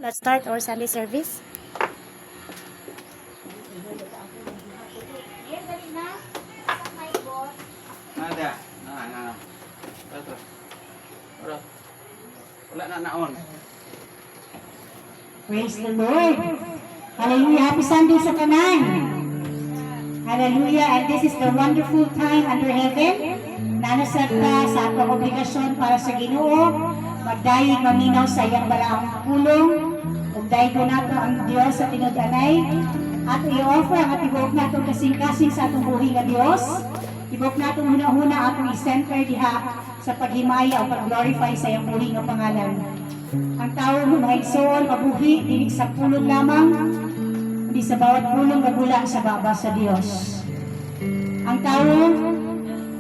Let's start our Sunday service. Ada. Nah. Ito. Wala na naon. Praise the Lord. Hallelujah. Happy Sunday sa kanan. Hallelujah. And this is the wonderful time under heaven. Nanasad ka sa atong obligasyon para sa Ginoo. Magdayeg maminaw sa iyang balaang pulong. Magdayeg ko nato ang Diyos sa tinud-anay. At i-offer ang atibok nato kasing-kasing sa atong buhi nga Diyos. Ibok nato huna-huna atong i-center diha sa paghimaya o pag-glorify sa iyang buhi nga pangalan. Ang tao mga igsoon, mabuhi, dinig sa pulong lamang, hindi sa bawat pulong magulang sa baba sa Diyos. Ang tao,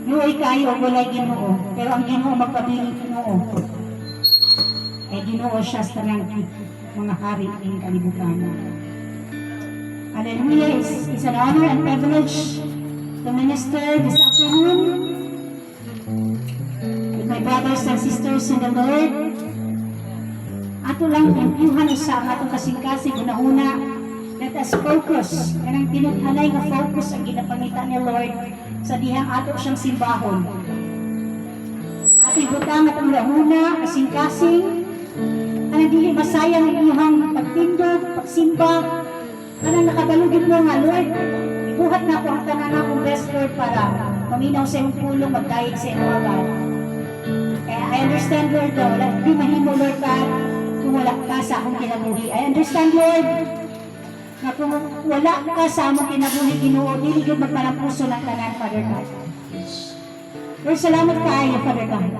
luoy kayo o walay Ginoo, pero ang Ginoo magpabiling Ginoo. Kay Ginoo siya sa tanang mga hari ng kalibutan. Hallelujah, it's an honor and privilege to minister this afternoon with my brothers and sisters in the Lord. Ato lang impiuhan sa atong kasing-kasing una-una. Let us focus. Kanang tinuthanay nga focus ang ginapangita ni Lord sa dihang ato siyang simbahon. Ating butang atong lahuna, kasing-kasing. Kanang dili masayang ang iyong pagtindog, pagsimba. Kanang nakabalugid mo nga Lord. Ibuhat na po ang tanan akong best Lord para maminaw sa iyong pulong, magdayeg sa iyong agad. Kaya I understand Lord though, di mahimo Lord God, kung wala ka sa akong kinabuhi. I understand, Lord, na kung wala ka sa akong kinabuhi, Ginoo, dili gyud magpalampuso ng tanan, Father God. Lord, salamat kaayo, Father God.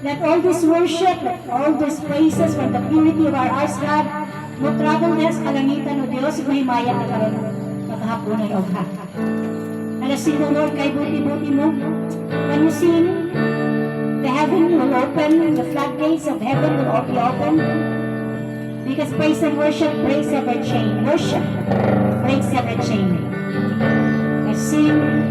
Let all this worship, let all these praises from the purity of our hearts, God, mo travel na sa kalangitan o Diyos, mahimaya na karon makahaponan o ha. Alasin mo, Lord, kay buti-buti mo, when you sing, the heaven will open, the floodgates of heaven will be open. Because praise and worship breaks every chain. Worship breaks every chain. Let's sing.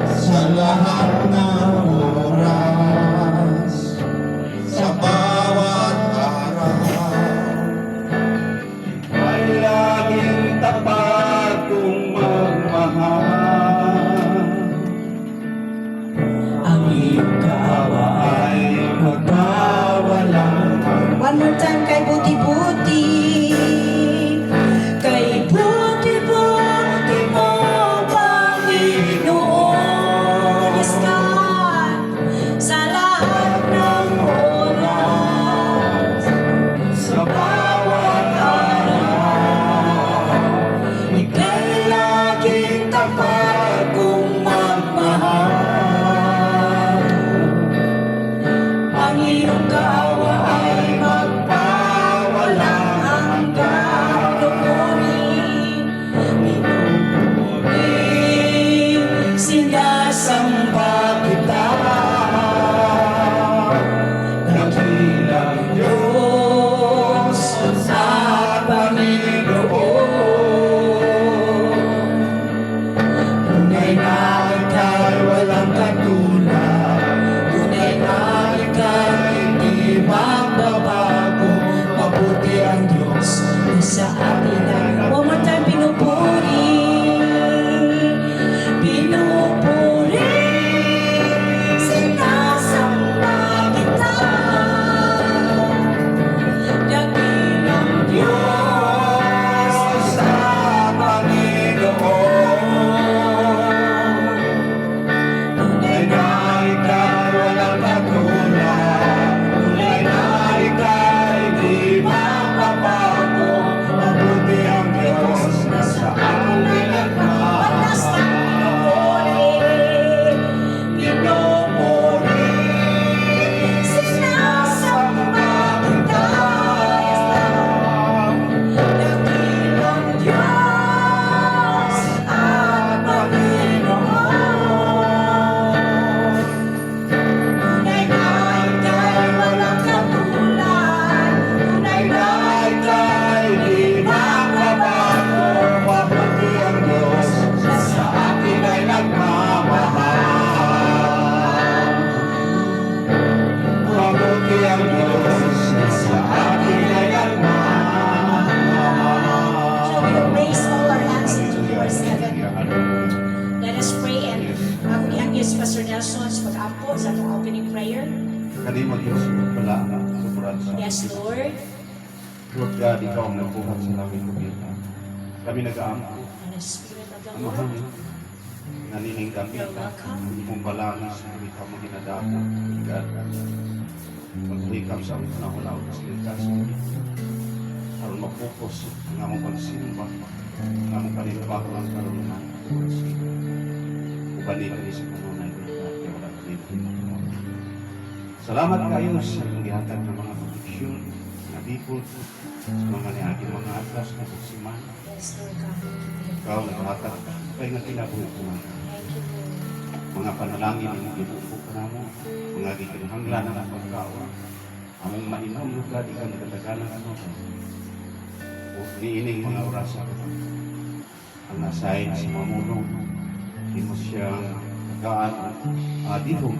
Sa lahat ng oras, sa bawat araw, ay laging tapat kong magmahal. Ang mo Diyos, wala na sobrang sa Yes, Lord. Lord God, ikaw ang nagbuhat sa namin kumita. Kami nag-aampo, And the Spirit of the ang mahal, Lord. nanining kami mong balangis, kami ka mo ginadapo, God. Mag-wake sa aming panahon sa likas. Aron mapokus ang among pagsimba, ang among panimbaho ng karunungan. Ubali kami sa kanunay, kaya wala kami pinagmamahal. Salamat kayo sa iyong gihatag ng mga proteksyon, na people, sa mga niaging mga atlas na pagsiman. Yes, Lord God. Ikaw naghatag, kaya nga kinabuhi ko nga. Thank you, Lord. Mga panalangin ang ginupo ka na mo, mga gikinahanglan na ng pagkawa. Among mainom, Lugad, ikaw nagkatagalan ano. O niining mga orasa ko. Ang nasayin sa mamulong, hindi mo siyang nagaan, dihong,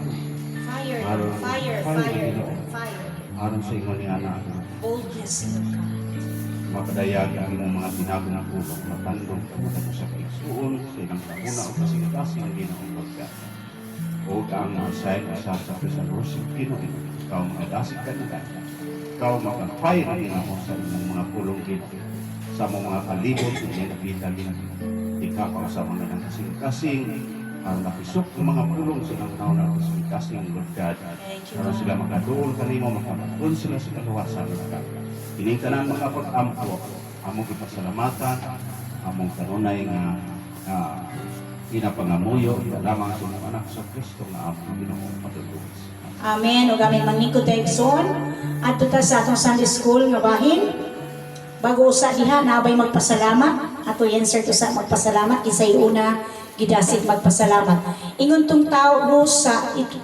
Fire, Aron. fire, Fire, fire, Lord. fire. aron sa ingon ni anak. Boldness, Lord God. Mapadayag ang imong mga binago ng pulong, matandong, kamutan sa pagsuon, sa ilang panguna o kasing-kasing ang ginawang pagka. O ang nasayin sa President Worship, Pinoy, ikaw makadasig ka na. Ikaw makapay na ginamo sa imong mga pulong dito. Sa mga palibot, hindi nakita din. Ikaw ang sa mga ng kasing-kasing, ang napisok ng mga pulong silang naon ng kasing-kasing Lord God. Thank you, Para Lord. sila makadoon kanimo, makamatun sila sa kaluwasan Lord God. Ining tanan mga pag-ampo, among ipasalamatan, among kanunay nga pinapangamuyo, lamang sa mga anak sa Kristo na among Ginoong patulungan. Amen. O gamit mangikot tayo son. At tuta sa atong Sunday School nga bahin. Bago usa diha, nabay magpasalamat. Ato yan sir to sa magpasalamat. Kisay una, gidasit magpasalamat. Ingon tong tao no,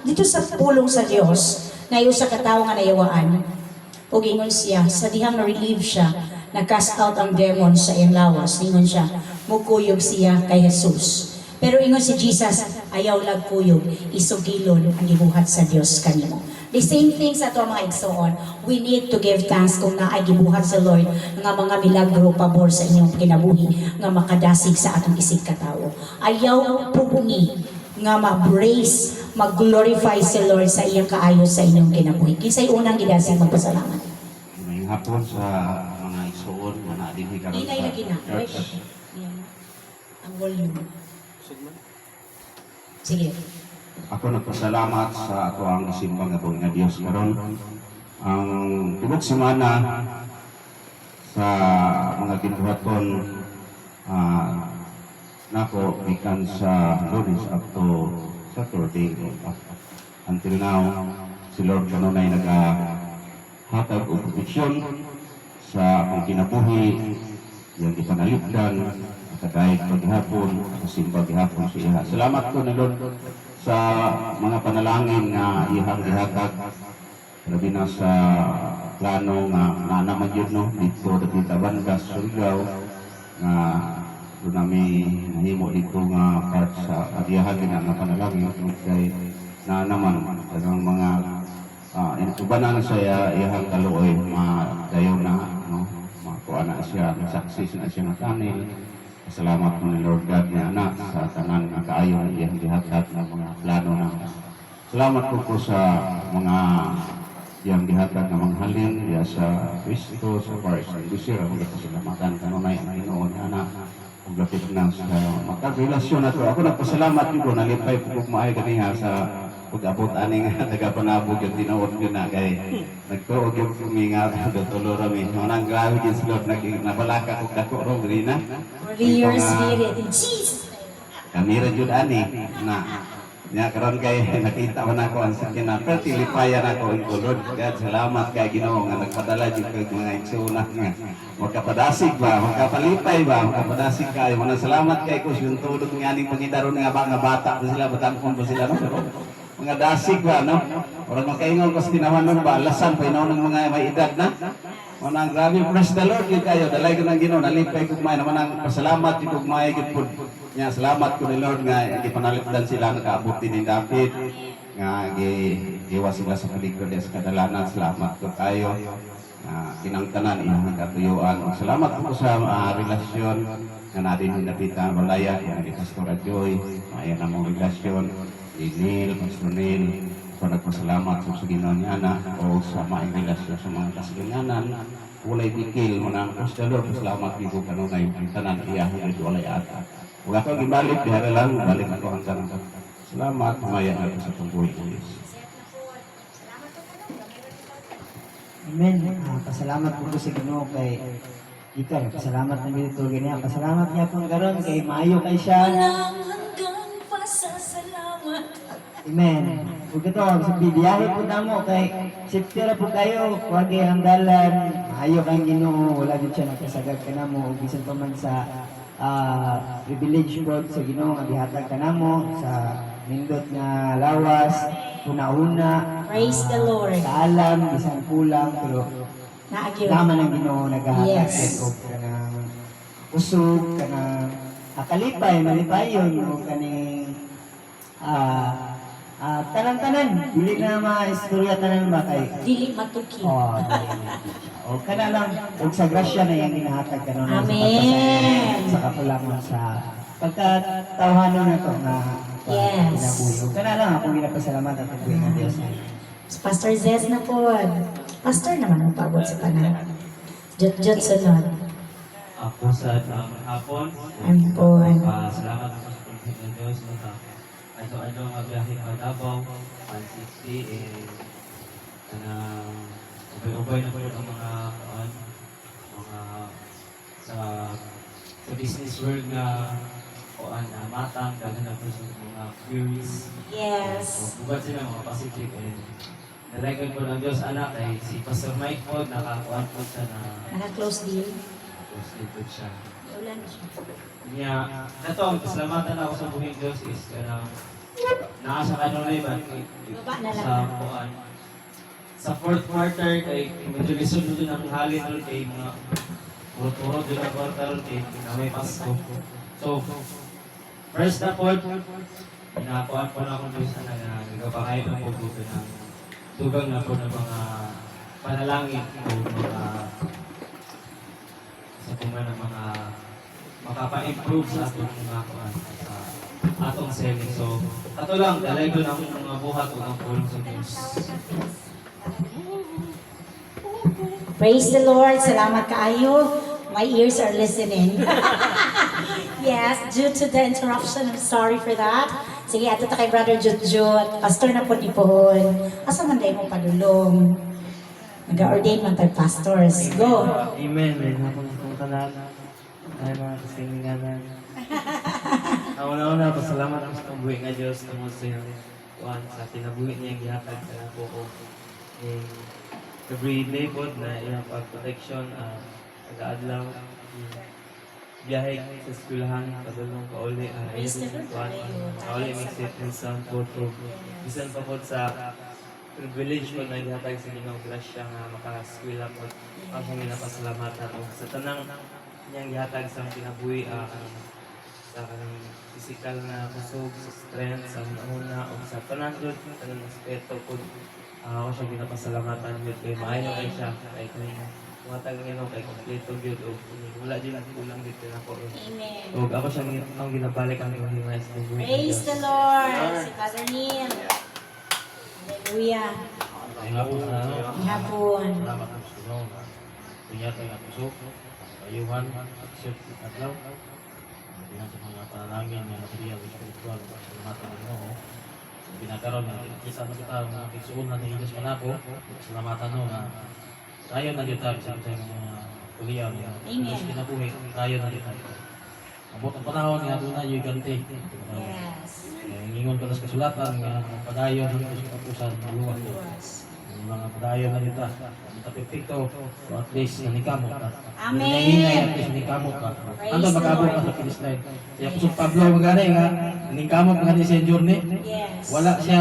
dito sa pulong sa Dios ngayon sa katao nga nayawaan. O ingon siya, sa dihang na-relieve siya, nag-cast out ang demon sa iyang lawas. Ingon siya, mukuyog siya kay Jesus. Pero ingon si Jesus, ayaw lag kuyog, isugilon ang gibuhat sa Dios kanimo. The same thing sa ato mga igsoon, we need to give thanks kung naay gibuhat sa Lord nga mga milagro pabor sa inyong kinabuhi nga makadasig sa atong isig katao. Ayaw pubungi nga ma-brace, mag-glorify si Lord sa iyang kaayos sa inyong kinabuhi. Kisay unang gidasig magpasalamat. Ngayong hapon sa mga isuon na naadinhi karon Inay lagi na. church. Yan. Ang volume. Sige. Ako nagpasalamat sa ato ang isimbang nga buong nga Dios karon. Ang tibok semana sa mga ginuhaton nako ikan sa Lunes up to Saturday. Until now, si Lord kanunay nagahatag o proteksyon sa akong kinabuhi, yung ipanalipdan, kadahig paghapon, kasimba gihapon siya. Salamat ko na Lord sa mga panalangin nga ihang gihatag. Labi na sa plano nga naman yun no, dito sa Banda, Surigao, nga doon namin nahimo dito nga part sa adiyahan din ang panalangin kay na naman ang mga inubanan siya ihang kaluoy dayon na no, makuha na siya, success na siya ng kanil. Salamat mo ni Lord God niya anak sa tanan ng kaayon iyang gihatag ng mga plano na. Salamat po sa mga iyang gihatag ng mga halin diya sa Kristo sa Paris. Bisir ang mga pasalamatan kanunay ang Ginoo niya anak. Ug lapit na sa magkarelasyon nato. Ako nagpasalamat yun ko nalipay po maayo ganiha sa pag-abot ani nga tagapanabog yung tinuod ko na kay nagtuog yung kuminga tulo rami. Manang grabe din sa Lord nabalaka ko dako ro diri na. For your spirit in Jesus' Kamira jud ani na nya karon kay nakita man ako ang sakyan na pero tilipayan ako in Lord God salamat kay Ginoo nga nagpadala jud kay mga igsoon nga magkapadasig ba magkapalipay ba magkapadasig kayo manang salamat kay ko yung tulog nga ning pangidaron nga bata pa sila batangkon pa sila no mga dasig ba no orang makaingon ko sa tinawanon ba alasan pa inaw ng mga may edad na manang grabe praise the Lord yun kayo dalay ko ng Ginoo nalipay ko kumain manang pasalamat yun kumain yun po nya salamat ko ni Lord nga ipanalipdan sila nakaabuti ni David nga giwa sila sa paligid sa kadalanan salamat ko tayo kinangtanan iyang katuyuan salamat po sa relasyon nga natin napita balaya nga ni Pastor Joy ayan ang mga relasyon ni Neil, Pastor Neil So nagpasalamat sa Ginoo niya na o sa maayong relasyon sa mga kasaganan. Walay bikil mo na ang Lord, salamat dito kanunay ang tanan iyahin at walay ata. Huwag ako gibalik, diha lang, balik ako ang tanang. Salamat, maya na sa pagbuhay ng Diyos. Amen. Pasalamat po sa Ginoo kay ikaw. Pasalamat na dito ganyan. Pasalamat niya po karon kay maayo kay siya. hanggang pasasalamat. Amen. Ug ito, sa bibiyahe po namo kay safety ra po kayo, huwag ang dalan. Maayo kang Ginoo, wala gid siya nakasagad kanamo ug bisan pa man sa privilege board sa Ginoo nga gihatag kanamo sa nindot nga lawas, una-una. Praise the Lord. Sa alam, bisan kulang, pero Naagyo. naman ang Ginoo nagahatag Yes. o kanang usog, kanang kalipay, malipayon, o kaning tanan-tanan. Dili na ma-istorya tanan ba kay Dili matuki. o kana lang, o sa grasya na yung ginahatag kanon sa Amen. pagpasaya, sa kapulangan sa pagkatawhanon na to na Yes. kinabuhi. O kana lang ako ginapasalamat at pagbuhi ng Diyos. Si Pastor Zez na po. Pastor naman ang pagod sa kanan. Jut-jut sunod. Ako sa hapon. Ampon. Salamat po sa pagkakas ng Diyos. Ito nga biyahe pa Davao, 160, ubay-ubay na po ang mga sa business world na matang, dahil na po sa mga queries. Yes. Bugat sila mga Pacific. Nalagan po ng Diyos anak ay si Pastor Mike po, nakakuan po siya na Naka-close deal. tapos dito siya. Ulan siya. Niya, ito ang pasalamatan ako sa buhay ng Diyos is nakasa ka nung liban Baba na lang. sa kuan. Sa fourth quarter, kay medyo lisod doon ang halin doon kay mga puro-puro doon ang quarter kay na may Pasko. So, first na po, pinakuan po na akong Diyos na nagpapakain ng pagbuto ng tugang na po ng mga panalangin o mga sa tuman ng mga makapa-improve sa atong mga kuan sa atong selling. So, ato lang, dalay ko ng mga buhat o ng pulong sa Diyos. Praise the Lord. Salamat kaayo. My ears are listening. Yes, due to the interruption, I'm sorry for that. Sige, ato ta kay Brother Jut-Jut. Pastor na po ni Pohon. Asa man day mo padulong? Nag-ordain man tayo pastors. Go. Amen. May hapon kong tanan. Ay mga kasinganan. Una-una, pasalamat ako sa pagbuhi nga Diyos tungkol sa iyong kuhan sa kinabuhi niya yung gihatag sa po ko. Every day po na iyong pag-protection, pag-aadlaw, biyahe sa eskwelahan, padulong kauli, Praise the Lord. kauli may safe and sound po through. Bisan pa po sa privilege po na gihatag sa Ginoo grasya nga maka-eskwela po. Ang kami napasalamatan o sa tanang niyang gihatag sa kinabuhi sa kanang physical na kusog, sa strength, sa una o sa panandod, kanang aspeto po. Ako siya ginapasalamatan yun kay maayo kay siya kay tumatag Ginoo kay kompleto yun o wala din ang kulang dito na po. Amen. O ako siya ang ginabalik ang himay sa buhay ng Praise Diyos. the Lord. Si Pastor Neil. Hallelujah. Hapon na ano, Ihapon. salamat ang Ginoo na pinyatay nga puso, ayuhan, aksyon, adlaw. Bilang sa mga panalangin na material, spiritual, salamatan ng Ginoo. Binakaroon na kita na kita ang mga kisuon na niligas manako, salamatan no na tayo na dito sa mga kuliyaw niya. Amen. Kinabuhi, tayo na dito. Abot ang panahon nga doon na yung ganti. Yes. Ingon ko na sa kasulatan nga padayon dito sa kapusan, maluwag ko. Yung mga padayon na dito, tapipikto, so at least nanikamot ka. Amen. Nanginay at least nanikamot ka. Praise Ano the mag-abot Lord. ka sa Palestine? Kaya kung sa Pablo magana nga, nanikamot nga din sa journey. Yes. Wala siya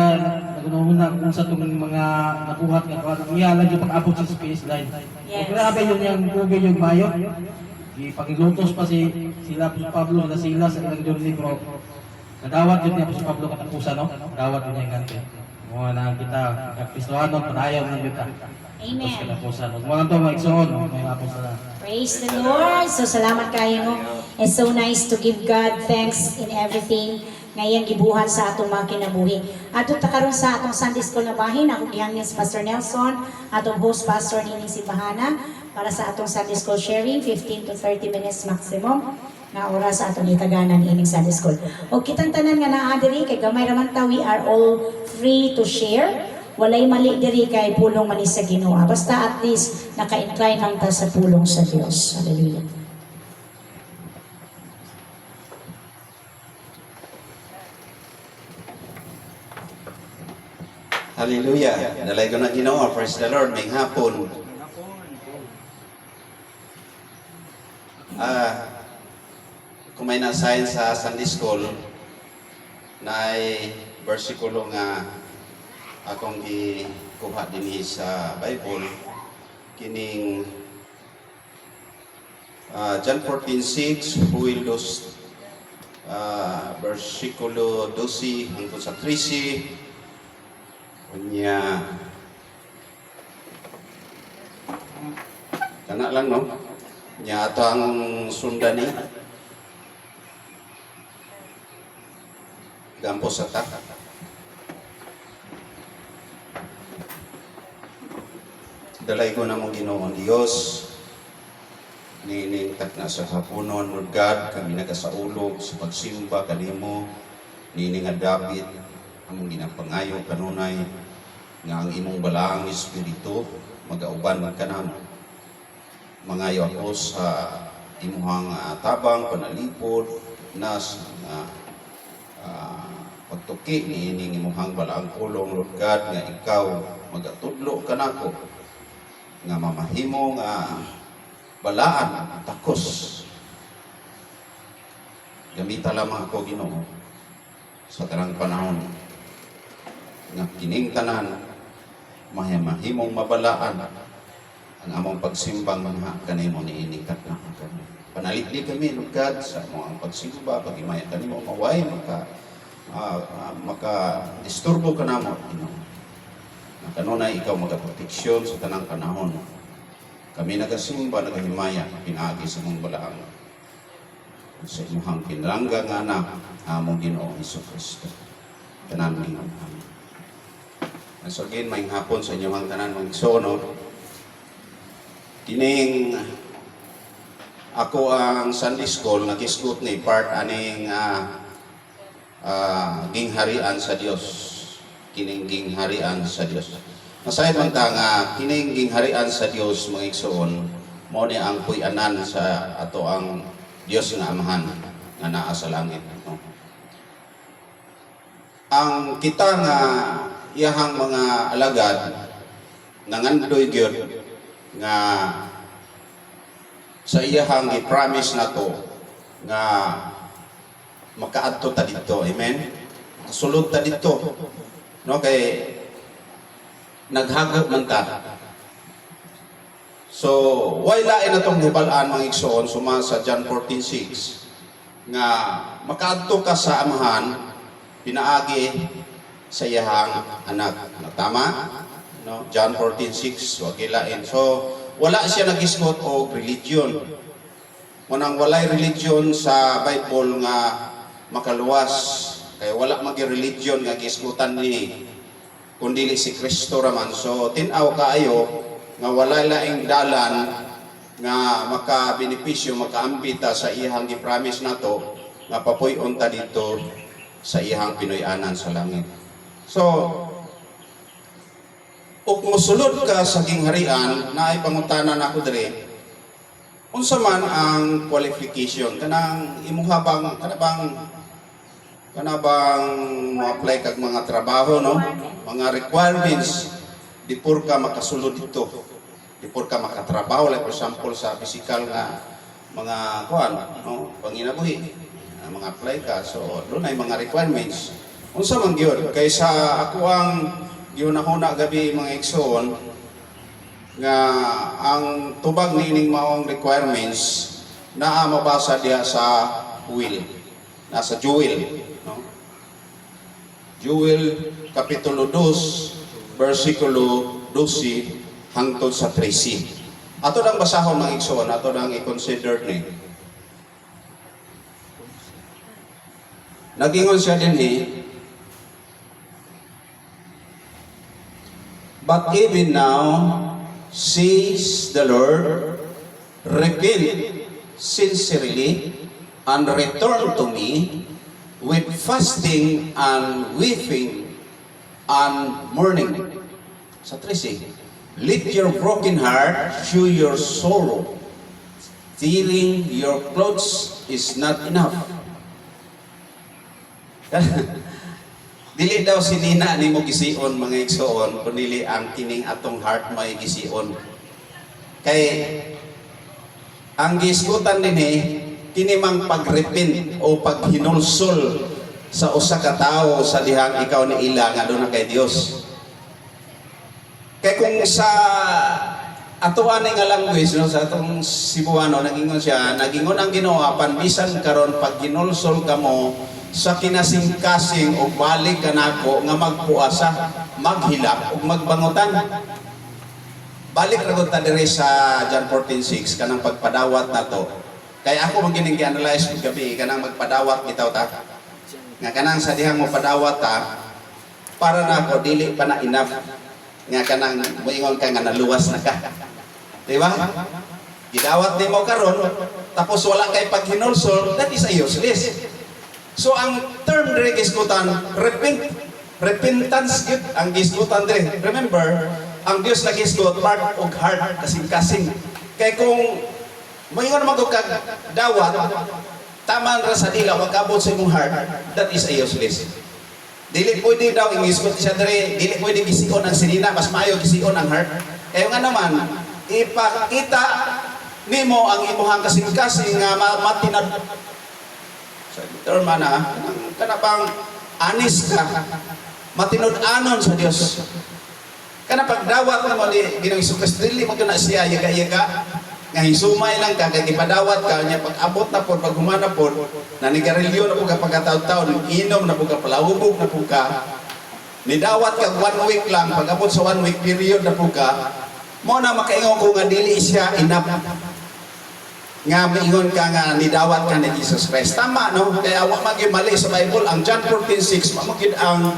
nagunahuna kung sa itong mga nabuhat nga kung iyalan yung pag-abot sa Palestine. Yes. So, grabe yun yung tubig yung mayo. Pag-ilutos pa sila sa Pablo na sila sa ilang journey bro. Nadawat yun niya si Pablo katapusan, no? Nadawat yun niya yung ganti. Mga na kita, kapistuhan, panayaw na yun ta. Tapos Amen. katapusan. Mga ito, mga igsoon, mga apos na. Praise the Lord. So salamat kayo. It's so nice to give God thanks in everything. ngayang gibuhat sa atong mga kinabuhi. Ato ta karon sa atong Sunday School na bahin, ako gihangin si Pastor Nelson, atong host pastor nining si Bahana para sa atong Sunday School sharing, 15 to 30 minutes maximum na oras sa atong itaganan ining Sunday School. O kitang tanan nga naa diri kay gamay raman ta, we are all free to share. Walay mali diri kay pulong man ni sa Ginoo. Basta at least naka-incline lang ta sa pulong sa Dios. Hallelujah. Hallelujah. Dalay ko na Ginoo. Praise the Lord. May hapon. Kung may nasayin sa Sunday School na ay versikulo nga akong gikuha din sa Bible, kining John 14:6, huwil dos versikulo 12 hangtod sa 13, kunya kana lang no, nya ato ang sundani gampo sa ta. Dalay ko na mong Ginoon Dios, niningkat na sa hapunon, Lord God, kami nagasaulog sa pagsimba kanimo, nining nga David, among ginapangayo kanunay, nga ang imong balaang Espiritu, magauban ka namo. Mangayo ako sa imuhang tabang, panalipod, nas, pagtuki ni ining imuhang balaang pulong, Lord God, nga ikaw magatudlo ka nako, nga mamahimo nga balaan, takos. Gamita lamang ako Ginoo sa tanang panahon nga kining tanan mahimong mabalaan ang among pagsimbang manha kanimo niining katna kami. Panalitli kami Lord God sa among pagsimba, pagimaya kanimo maway maka disturbo kanamo Ginoo. Kanunay ikaw magaproteksyon sa tanang panahon. Kami nagasimba, nagahimaya, pinagi sa mong balaang. Sa imuhang pinrangga nga anak, among Ginoo Hesus Kristo. Tanan ng amin. So again, may hapon sa inyong tanan mga igsoon. Kining ako ang Sunday School, nakisgot ni part aning gingharian sa Dios. Kining gingharian sa Dios. Masayad man ta nga kining gingharian sa Dios mga igsoon, mao ni ang puy-anan sa ato ang Dios nga Amahan nga naa sa langit. No? Ang kita nga iyahang mga alagad nangandoy gyud nga sa iyahang i-promise nato nga makaadto ta dito. Amen. Sulod ta dito. No, kay naghagop man ta. So, why lain na itong hibalaan mga igsoon suma sa John 14:6 nga makaadto ka sa amahan pinaagi sa iyahang anak. Tama? No? John 14:6 wag ilain. So, wala siya nagisgot og religion. Munang walay religion sa Bible nga makaluwas. Kaya wala magi-religion nga gisgutan ni kundi si Kristo raman. So tinaw kaayo nga wala laing dalan nga maka-benepisyo, maka-ambita sa iyang gi-promise nato nga papuy-on ta dito sa iyang Pinoy-anan sa langit. So ug mosulod ka sa gingharian na ay pangutanan ako dire. Unsa man ang qualification kanang imuha bang ma-apply kag mga trabaho, no? Mga requirements before ka makasulod dito. Before ka makatrabaho, like for example sa physical nga mga kuan, no? Panginabuhi, mga apply ka. So, doon ay mga requirements. Unsa man gyud kaysa ako ang gihunahuna gabi mga igsoon nga ang tubag niining maong requirements naa mabasa diha sa will, nasa Joel. Joel Kapitulo 2, versikulo 12 hangtod sa 13. Ato nang basahon mga igsoon, ato nang i-consider ni. Nagingon siya din but even now, says the Lord, repent sincerely and return to me with fasting and weeping and mourning. Sa 13, let your broken heart show your sorrow. Tearing your clothes is not enough. Dili daw sinina ni mo gision mga igsoon kunili ang kining atong heart may gision. Kay ang giskutan din kini mang pagrepent o paghinulsol sa usa ka tawo sa dihang ikaw ni ila nga aduna kay Dios. Kay kung sa atuan nga language no sa atong Cebuano nagingon siya, nagingon ang Ginoo apan bisan karon pag hinulsol kamo sa kinasing-kasing o balik ka nako nga magpuasa, maghilak o magbangutan. Balik ra gud ta diri sa John 14:6 kanang pagpadawat nato. Kay ako magining gi-analyze gabi kanang magpadawat bitaw ta. Nga kanang sa dihang mo padawat ta para nako dili pa na enough nga kanang moingon ka nga naluwas na ka. Di ba? Gidawat nimo karon tapos wala kay paghinulsol, that is a useless. So ang term diri giskutan repentance gid ang giskutan diri. Remember, ang Dios nagisgot part og heart kasing-kasing. Kay kung moingon man kag dawat taman ra sa dila wag abot sa imong heart, that is a useless. Dili pwede daw ingisgot siya diri, dili pwede gision ang sinina, mas maayo gision ang heart. Kaya nga naman ipakita nimo ang imong kasing-kasing nga matinad sa term na kana bang anis ka matinud-anon sa Dios. Kana pagdawat mo ni Ginoong Hesus dili mo kana siya yaga-yaga nga hisumay lang ka kay gipadawat ka nya pag abot na pod pag humana pod nanigarilyo na pud ka pagkataon-taon inom na pud ka palahubog na pud ka nidawat ka 1 week lang pag abot sa 1 week period na pud ka mo na makaingon ko nga dili siya enough nga maingon ka nga nidawat ka ni Jesus Christ. Tama no? Kaya wa magi mali sa Bible ang John 14:6 mamukid ang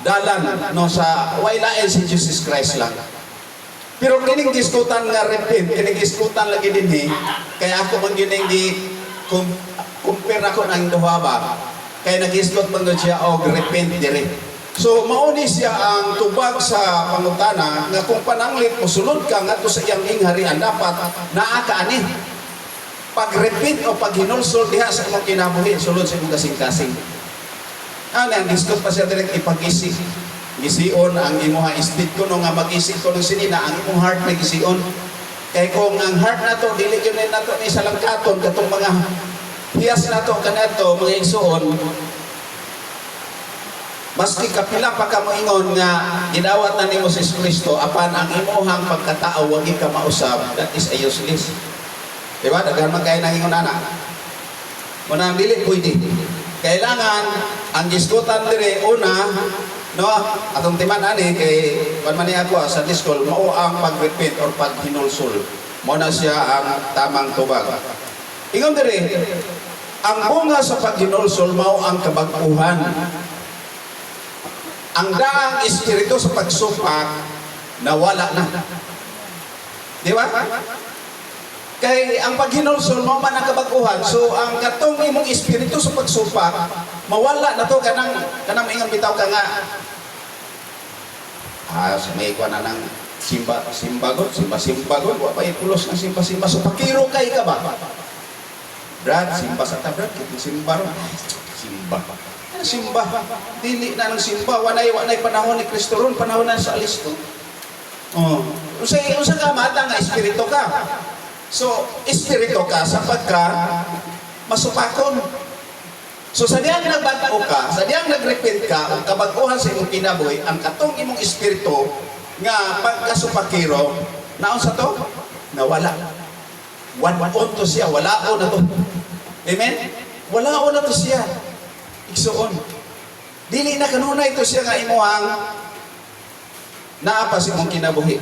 dalan no sa way lain si Jesus Christ lang. Pero kining giskutan nga repent, kining giskutan lagi dinhi kaya ako man gining di compare ako nang duha ba. Kaya nagisgot man gud siya og repent diri. So mauni siya ang tubag sa pangutana nga kung pananglit mo sulod ka ngadto sa iyang ingharian dapat naa ka ani pag-repeat o paghinulsol diha sa imong kinabuhi sulod sa imong kasing-kasing. Ano ang discuss pa siya direct ipag-isip. Gision ang imong istit ko no nga mag-isip ko ng sinina ang imong heart may gision. Kay kung ang heart nato dili gyud nato ni salangkaton katong mga hiyas nato kanato mga igsoon maski kapila pa ka moingon nga gidawat na nimo si Kristo apan ang imuhang pagkatao wag ka mausab, that is a useless. Diba? Daghan man kay nangingon ana. Muna dili pwede. Kailangan ang giskutan dire una no atong timan ani kay pan man ni ako sa school mao ang pag-repent or paghinulsol. Mao na siya ang tamang tubag. Ingon dire ang bunga sa paghinulsol mao ang kabag-uhan. Ang daang espiritu sa pagsupak nawala na. Di ba? Kay ang paghinulsol mo man ang kabag-uhan. So ang katong imong espiritu sa pagsupak mawala na to kanang ingon bitaw ka nga may kuha na ng simbagon wa pa ipulos ng simba so pakiro kay ka ba? Brad, simba sa tabrat simba ron. Simba dili na ng simba wanay panahon ni Kristo ron panahon na sa alisto usa ka mata nga espiritu ka so espiritu ka sa pagka masupakon so sa diyang nagbago ka sa diyang nagrepent ka ang kabag-uhan sa imong kinabuhi ang katong imong espiritu nga pagkasupakiro naon sa to nawala one-on to siya walaon na to amen walaon na to siya igsoon. Dili na kanunay ito siya nga imuhang naa pa si mong kinabuhi.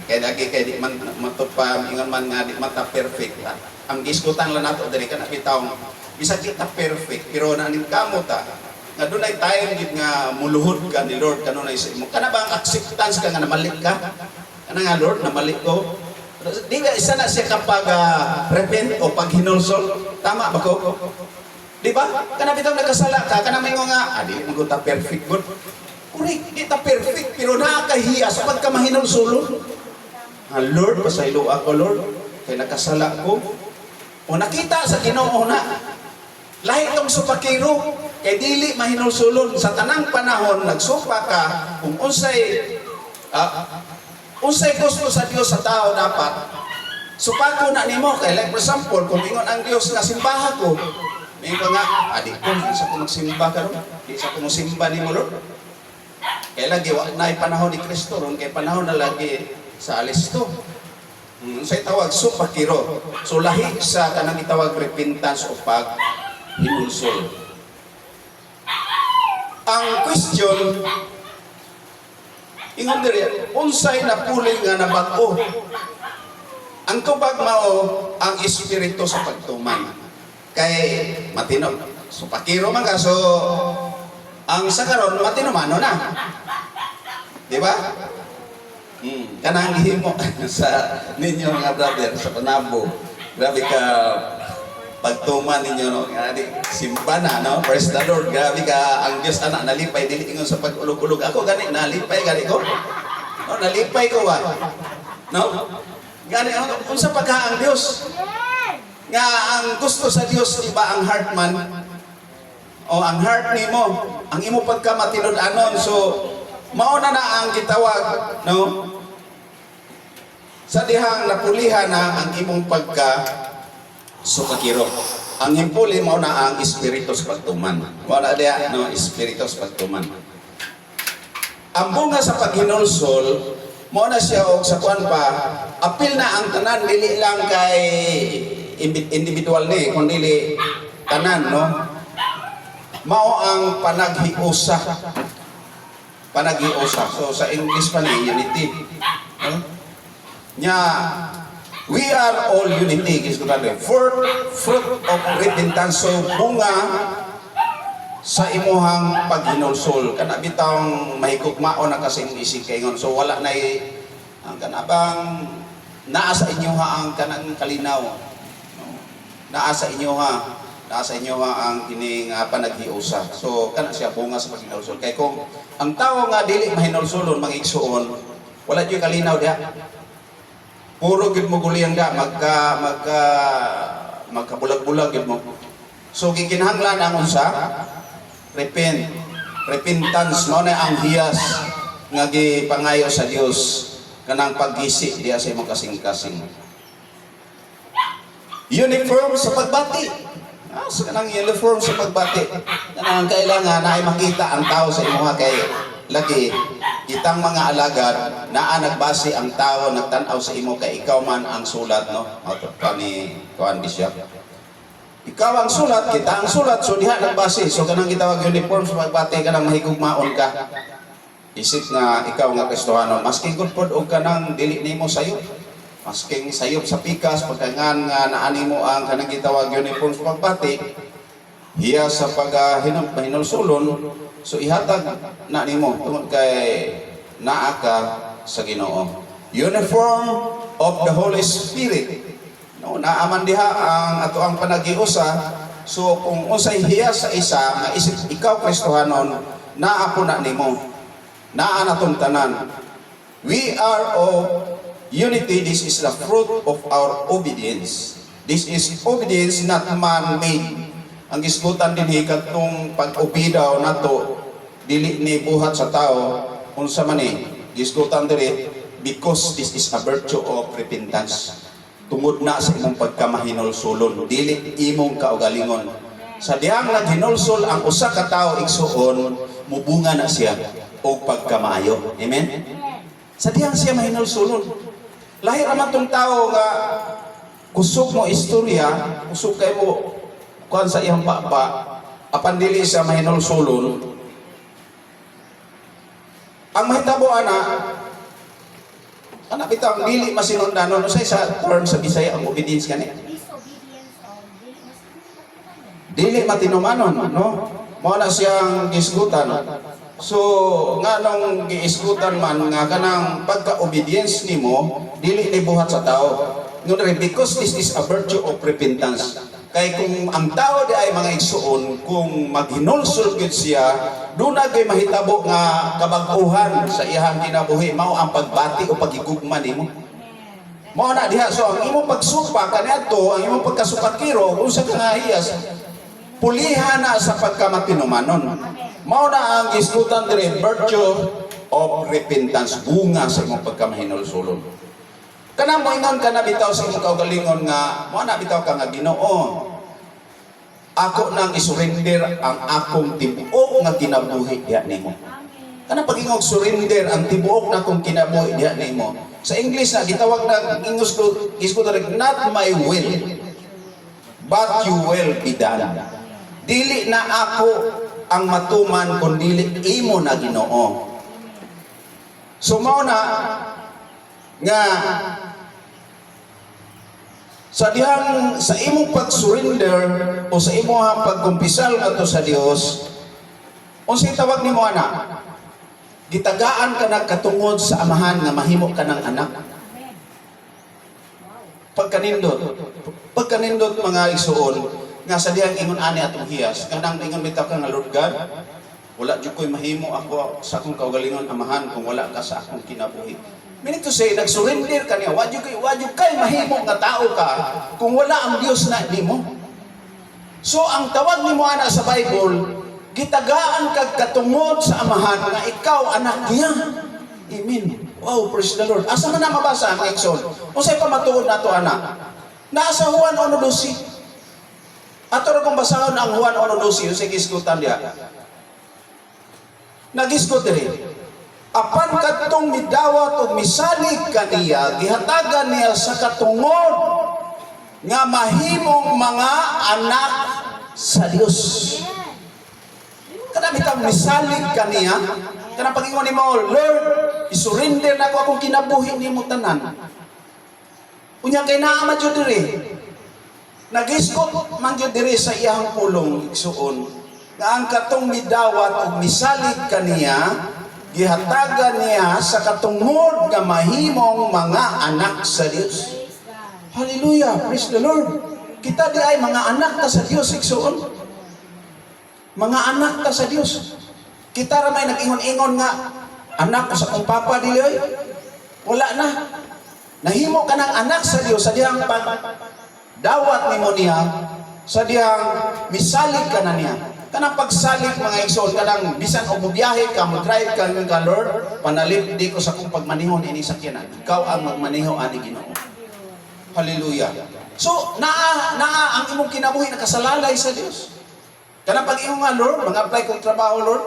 Kaya lagi kay di man matupam ingon man nga di mata perfect. ang giskutan lang nato diri kana bitaw bisag kita perfect pero nanin kamo ta nga dunay time gid nga muluhod ka ni Lord kanunay sa imo kana ba ang acceptance ka nga namalik ka kana nga Lord namalik ko di ba isa na siya kapag repent o pag hinulsol tama ba ko di ba kana bitaw nagkasala ka kana mingo nga adi mo ta perfect good correct di ta perfect pero nakakahiya sa pagka mahinulsulon Lord pasaylo ako Lord kay nakasala ko o nakita sa Ginoo na lahi tong supakiro kay dili mahinulsulon sa tanang panahon nagsupa ka kung unsay gusto sa Dios sa tao dapat supako na nimo kay like for example kung ingon ang Dios nga simbahan ko may nga adik ko sa ko magsimba karon di sa ko simba nimo Lord kay lagi wa nay panahon ni Kristo ron kay panahon na lagi sa alisto say tawag supakiro so lahi sa kanang gitawag repentance o pag hinulsol ang question ingon diri unsay napuli nga nabag-o ang tubag mao ang espiritu sa pagtuman kay matino supakiro man ka so ang sa karon matino mano na di ba kanang himo sa ninyo nga brother sa Panabo grabe ka pagtuman ninyo no simba na no praise the Lord grabe ka ang Dios anak nalipay dili ingon sa pag-ulog-ulog ako gani nalipay gani ko no nalipay ko wa no gani unsa pagka ang Dios nga ang gusto sa Dios di ba ang heart man o ang heart nimo ang imo pagka matinud-anon so mao na ang gitawag no sa dihang napulihan na ang imong pagka supakiro ang himpuli mao na ang espiritu sa pagtuman mao na dia no espiritu sa pagtuman ang bunga sa paghinulsol mao na siya og sa kuan pa apil na ang tanan dili lang kay individual ni kundi tanan no mao ang panaghiusa so sa English pa ni unity no? Nya we are all unity kis ko fruit of repentance so bunga sa imuhang paghinulsol kana bitawng mahigugmaon na kasi isig kaingon so wala na ang kanabang naa sa inyo ha ang kanang kalinaw no? naa sa inyo ha ang kining panaghiusa so kana siya bunga sa paghinulsol kay kung ang tawo nga dili mahinulsolon mangigsuon wala jud kalinaw diha puro gid mo guliang da magkabulag-bulag gid mo so gikinahanglan ang unsa repentance no na ang hiyas nga gipangayo sa Dios kanang paggisi diha sa imong kasing-kasing uniform sa pagbati so kanang uniform sa pagbati kanang kailangan na ay makita ang tao sa imuha kay lagi itang mga alagad naa nagbase ang tao nagtan-aw sa imo kay ikaw man ang sulat no ato pa ni Kuan Bishop ikaw ang sulat kita ang sulat so diha nagbase so kanang gitawag uniform sa pagbati kanang mahigugmaon ka isip nga ikaw nga Kristohano maski gud pod og kanang dili nimo sayop masking sayop sa pikas pagkangan nga naani mo ang kanang gitawag uniform sa pagbati hiya sa paghinulsulon so ihatag na nimo tungod kay naa ka sa Ginoo uniform of the Holy Spirit no naaman diha ang ato ang panaghiusa so kung unsay hiya sa isa nga isip ikaw Kristohanon naa po na nimo naa natong tanan we are of unity this is the fruit of our obedience this is obedience not man-made ang gisgutan din hikatong pag-obidaw nato dili ni buhat sa tao unsa man ni gisgutan diri because this is a virtue of repentance tungod na sa imong pagkamahinulsulon dili imong kaugalingon sa dihang naghinulsol ang usa ka tawo igsuon mubunga na siya og pagkamaayo amen sa dihang siya mahinulsulon lahi ra man tong tawo nga kusog mo istorya kusog kay mo kuan sa iyang papa apan dili sa mahinulsulon ang mahitabo ana bitaw dili masinundanon usay sa term sa Bisaya ang obedience kani dili matinumanon, no? Mao na siyang gisgutan. So nga nung giisgutan man nga kanang pagka-obedience nimo dili ni buhat sa tao. Ngunit because this is a virtue of repentance. Kay kung ang tao di ay mga igsuon, kung maghinulsol gyud siya, doon na kay mahitabo nga kabag-uhan sa iyang kinabuhi, mao ang pagbati o pagigugma nimo. Mao na diha, so ang imong pagsupa kaniadto, ang imong pagkasupakiro, kung sa kangahiyas, pulihan na sa pagkamatinumanon. Mao na ang gisgutan diri, virtue of repentance, bunga sa imong pagkamahinulsulon. Kanang moingon ka na bitaw sa imong kaugalingon nga, mo na bitaw ka nga Ginoo. Ako nang isurrender ang akong tibuok nga kinabuhi diha nimo. Kanang pag-ingog surrender ang tibuok na akong kinabuhi diha nimo. Sa English na gitawag na ingos ko not my will, but you will be done. Dili na ako ang matuman kun dili imo na Ginoo. So mao na nga sa dihang sa imong pag-surrender o sa imong pagkumpisal ato sa Dios, unsay tawag nimo ana? Gitagaan ka na katungod sa amahan nga mahimo ka ng anak. Pagkanindot mga isuon nga sa dihang ingon ani atong hiyas, kanang ingon bitaw ka nga Lord God, wala jud koy mahimo ako sa akong kaugalingon amahan kung wala ka sa akong kinabuhi. Meaning to say, nag-surrender ka niya. Wadyo kay mahimo nga tao ka kung wala ang Dios na nimo. So, ang tawag nimo ana sa Bible, gitagaan kag katungod sa amahan nga ikaw anak niya. Amen. Wow, praise the Lord. Asa man na mabasa ang Exod? Unsay pamatuod nato ana? Nasa Juan 1:12. Ato ra kung basahon ang Juan 1:12, unsay gisgutan diha? Nagisgot diri. Apan kadtong midawat o misalig kaniya, gihatagan niya sa katungod nga mahimong mga anak sa Dios. Kada bitang misalig kaniya, kada pag-ingon nimo, Lord, isurrender na ko akong kinabuhi nimo tanan. Unya kay naa man jud diri. Nagisgot man jud diri sa iyang pulong igsuon nga ang katong midawat o misalig kaniya, gihatagan niya sa katungod nga mahimong mga anak sa Dios. Hallelujah, praise the Lord. Kita di ay mga anak ta sa Dios, igsuon. Mga anak ta sa Dios. Kita ra may nag-ingon-ingon nga anak ko sa kong papa dili oy. Wala na. Nahimo ka ng anak sa Dios sa dihang dawat nimo niya, sa dihang misalig ka na niya. Kanang pagsalig mga igsoon, kanang bisan o bubiyahe ka, mag-drive ka nga Lord, panalip di ko sa kong pagmanihon ini sakyanan. Ikaw ang magmaniho ani Ginoo. Hallelujah. So, naa ang imong kinabuhi nakasalalay sa Dios. Kanang pag-ingon nga Lord, mga-apply kong trabaho Lord,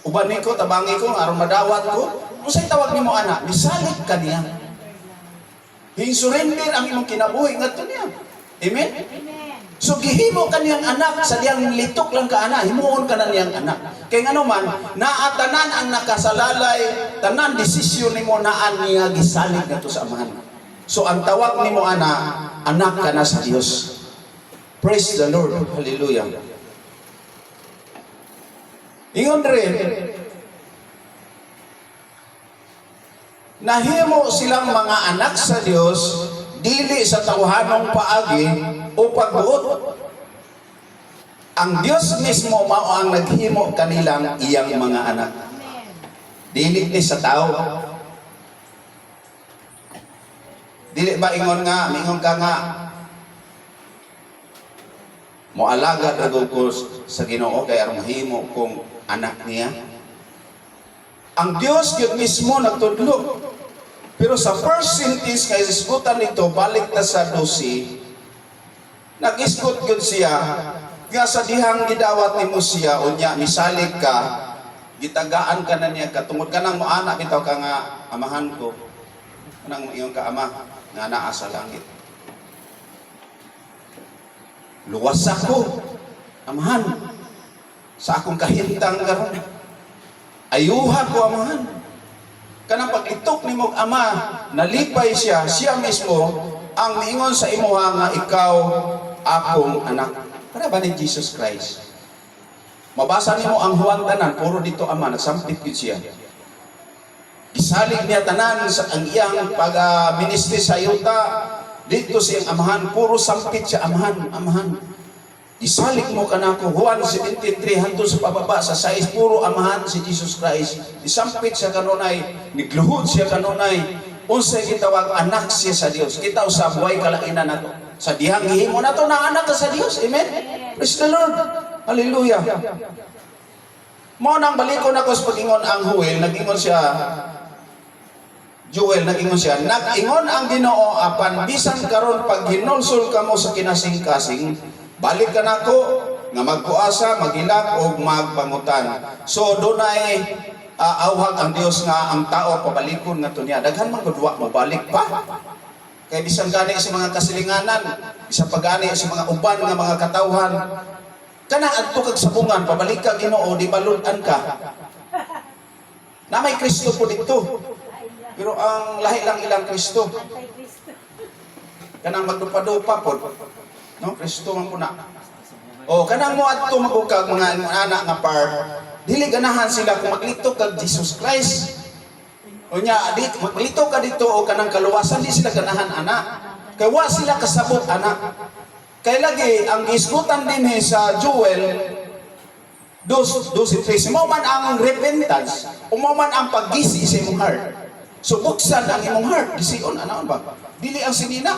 uban ko, tabangi ko, aron madawat ko, unsay tawag nimo ana? Misalig ka niya. Surrender ang imong kinabuhi ngadto niya. Amen? So gihimo kaniyang anak sa diyang litok lang ka ana, himuon ka na niyang anak. Kay ngano man, naatanan ang nakasalalay, tanan desisyon nimo naan niya gisalig nato sa amahan. So ang tawag nimo ana, anak ka na sa Dios. Praise the Lord. Hallelujah. Ingon rin, nahimo silang mga anak sa Dios dili sa tawhanong paagi o pagbuot. Ang Dios mismo mao ang naghimo kanilang iyang mga anak. Dili ni sa tao. Dili ba ingon ka nga moalagad ra ko sa Ginoo kay aron mahimo kung anak niya. Ang Dios gyud mismo nagtudlo. Pero sa first sentence kay isgutan nito balik ta sa 12, nag-isgot gyud siya nga sa dihang gidawat nimo siya unya misalig ka, gitagaan ka na niya katungod kanang moana bitaw ka nga amahan ko. Kanang iyong ka ama nga naa sa langit. Luwas ako, amahan, sa akong kahintang karon. Ayuha ko, amahan. Kanang pag-itok ni mong ama, nalipay siya mismo ang miingon sa imuha nga ikaw akong anak. Para ba ni Jesus Christ? Mabasa nimo ang Juan tanan, puro dito ama, nagsampit yun siya. Gisalig niya tanan sa ang iyang pag-ministry sa yuta, dito siyang amahan, puro sampit siya, amahan. Isalig mo ka na ko, Juan 17:3, hantod sa pababa, sa 6, puro amahan si Jesus Christ. Isampit siya kanunay, nigluhod siya kanunay, unsay gitawag anak siya sa Dios. Kita sa buhay kalainan nato. Sa dihang gihimo nato na anak ka sa Dios. Amen? Praise the Lord. Hallelujah. Mo nang balikon ako sa pagingon ang Joel, nagingon siya, nag-ingon ang Ginoo apan bisan karon pag hinulsol kamo sa kinasing-kasing, balik ka nako nga magpuasa, magilak o magpangutan. So dunay awhag ang Dios nga ang tao pabalikon nga tunya. Daghan man gudwa mabalik pa. Kay bisan gani sa mga kasilinganan, bisan pagani sa mga uban nga mga katawhan, kana adto kag sabungan pabalik ka Ginoo, di balutan ka. Na may Kristo po dito. Pero ang lahi lang ilang Kristo. Kanang magdupa-dupa po. No, Kristo man po na. O kanang mo adto magukag mga anak nga par, dili ganahan sila kung maglito kag Jesus Christ. O nya adit maglito ka dito o kanang kaluwasan, di sila ganahan anak. Kay wa sila kasabot anak. Kay lagi ang gisgutan din sa Joel 2:3, mo man ang repentance, mo man ang paggisi sa imong heart. So buksan ang imong heart, gision ana ba? Dili ang sinina,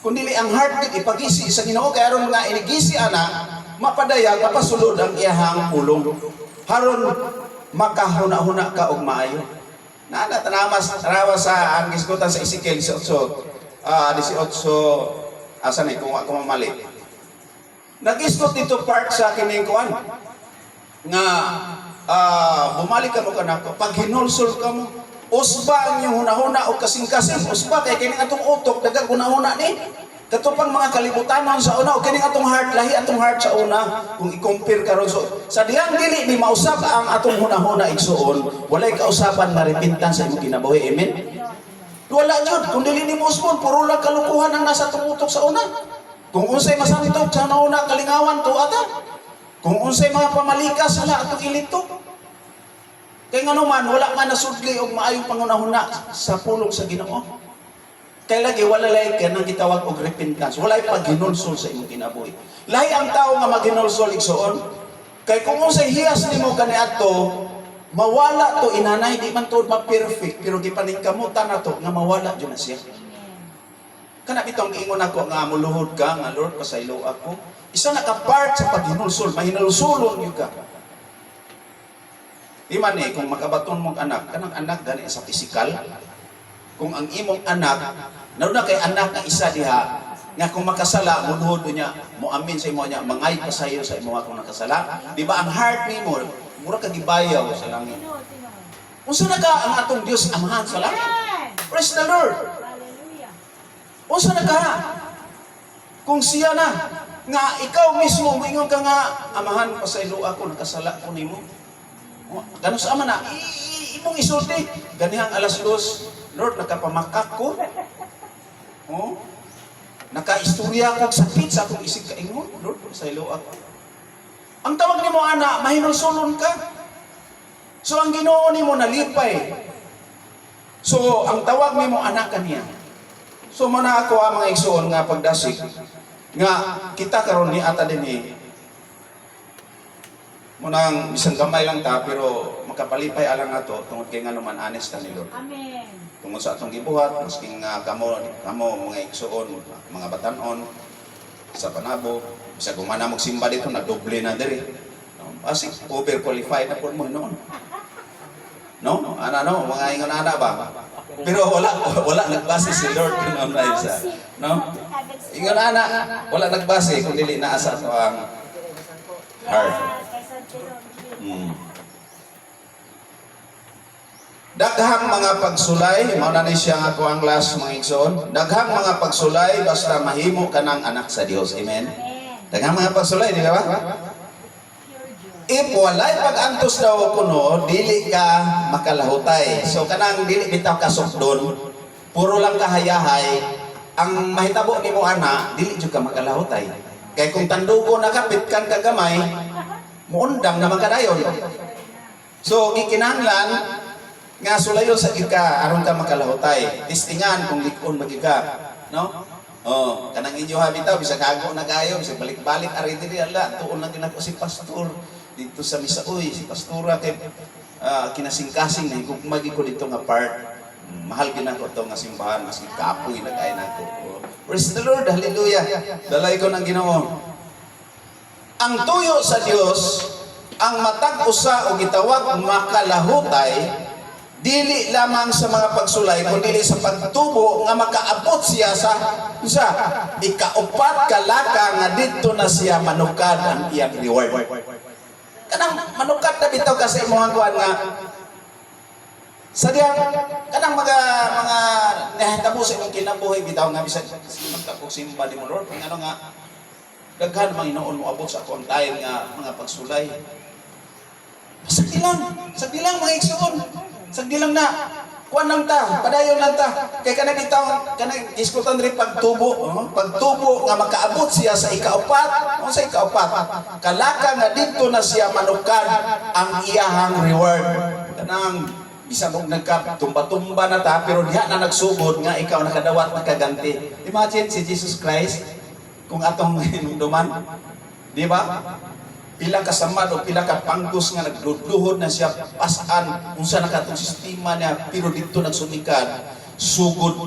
kundi ang heart gid ipagisi sa Ginoo. Kay aron nga inigisi ana, mapadayag mapasulod ang iyahang pulong. Haron makahuna-huna ka og maayo. Naana tanawa sa ang gisgutan sa Ezekiel 18 asa ni kung ako mamali. Nag-isgot dito part sa kining kuan nga bumalik ka mo kanako pag hinulsol ka mo usba ang iyong hunahuna o kasing-kasing usba kay kining atong utok dagang hunahuna ni katupang mga kalibutanon sa una o kining atong heart lahi atong heart sa una kung i-compare karon so sa dihang dili ni mausab ang atong hunahuna igsuon walay kausaban nga repentance sa imong kinabuhi. Amen. Wala jud kung dili ni musbon puro lang kalukuhan ang nasa tumutok sa una. Kung unsay masantok sa nauna kalingawan tuata. Kung unsay mga pamalikas sala atong ilito. Kay ngano man wala man nasudli og maayong pangunahuna sa pulong sa Ginoo. Kay lagi wala lay ka nang gitawag og repentance. Walay paghinulsol sa imong kinabuhi. Lahi ang tao nga maghinulsol igsuon. Kay kung unsay hiyas nimo kaniadto mawala to inanay, di man to ma-perfect, pero gipaningkamutan na to, nga mawala dyan na siya. Kana bitong ingon ako nga muluhod ka, nga Lord, pasaylo ako. Isa nakapart sa paghinulsol, mahinulsulon yun ka. Di man kung makabaton mong anak, kanang anak gani sa pisikal, kung ang imong anak, naroon na kay anak nga isa diha, nga kung makasala, muluhod niya, muamin sa imo niya, mangay pa sa iyo sa imo kung nakasala. Di ba ang heart ni mo, mura ka gibayaw sa langit. Unsa na ka ang atong Dios amahan sa langit? Praise the Lord. Unsa na ka? Kung siya na nga ikaw mismo moingon ka nga amahan pasaylo ako nakasala ko nimo. Ganun sa ama na imong isulti ganihang alas 2 Lord nakapamakak ko. Oh. Nakaistorya ko sakit sa akong isig kaingon. Lord pasaylo ako. Ang tawag nimo ana, mahinulsulon ka. So ang Ginoo nimo nalipay. So ang tawag nimo anak kaniya. So mana ako ang mga igsoon nga pagdasig nga kita karon ni ata dinhi. Munang bisan gamay lang ta pero makapalipay alang nato tungod kay ngano man honest ta ni Lord. Amen. Tungod sa atong gibuhat maski nga kamo mga igsoon, mga batan-on sa panabo, sa gumana magsimba dito, nagdoble na diri. No? Asik, overqualified na po mo noon. No? Mga ingon ana ba? Pero wala nagbase si Lord kung ano sa. No? Ingon ana, wala nagbase kung dili naa sa ato ang heart. Daghang mga pagsulay, mao na ni siya nga ko ang last mga igsoon. Daghang mga pagsulay basta mahimo ka ng anak sa Dios. Amen. Daghang mga pagsulay, di ba? If walay pag-antos daw kuno, dili ka makalahutay. So kanang dili bitaw ka sukdon, puro lang kahayahay, ang mahitabo nimo ana, dili jud ka makalahutay. Kaya kung tandugo nakapit kang kagamay, muundang naman kadayon. So, gikinahanglan nga sulayon sa ika aron ka makalahutay. Testingan kung likon magika, no? Oh, kanang inyo habitaw bisag kago na kayo, bisag balik-balik ari diri ala tuon lang ginako si pastor dito sa Misaoy, si pastora kay kinasing-kasing na kung magiko dito nga part. Mahal ginako to nga simbahan maski kaapoy nagay nako. Oh, praise the Lord, hallelujah. Dalay ko ng Ginoo. Ang tuyo sa Dios, ang matag usa o gitawag makalahutay, dili lamang sa mga pagsulay kundi sa pagtubo nga makaabot siya sa ikaupat kalaka nga dito na siya manukad ang iyang reward. Kanang manukad na bitaw kasi imong kuan nga sa diyang kanang mga nahitabo sa imong kinabuhi bitaw nga bisag magtapok simba di mo Lord kung ano nga daghan mang Hinoon mo abot sa akong tayo nga mga pagsulay. Sagdi lang mga igsoon. Sagdi lang na. Kuan lang ta, padayon lang ta. Kay kanang bitaw, kanang iskutan rin pagtubo, pagtubo nga makaabot siya sa ikaupat. Ano sa ikaupat? Kalaka nga dito na siya manukad ang iyahang reward. Kanang bisag og nagkatumba-tumba na ta pero diha na nagsugod nga ikaw nakadawat nakaganti. Imagine si Jesus Christ kung atong hinumduman, di ba? Pila ka samad o pila ka panggos nga nagluhod na siya pasan unsa na katong sistema niya pero dito nagsumikad sugod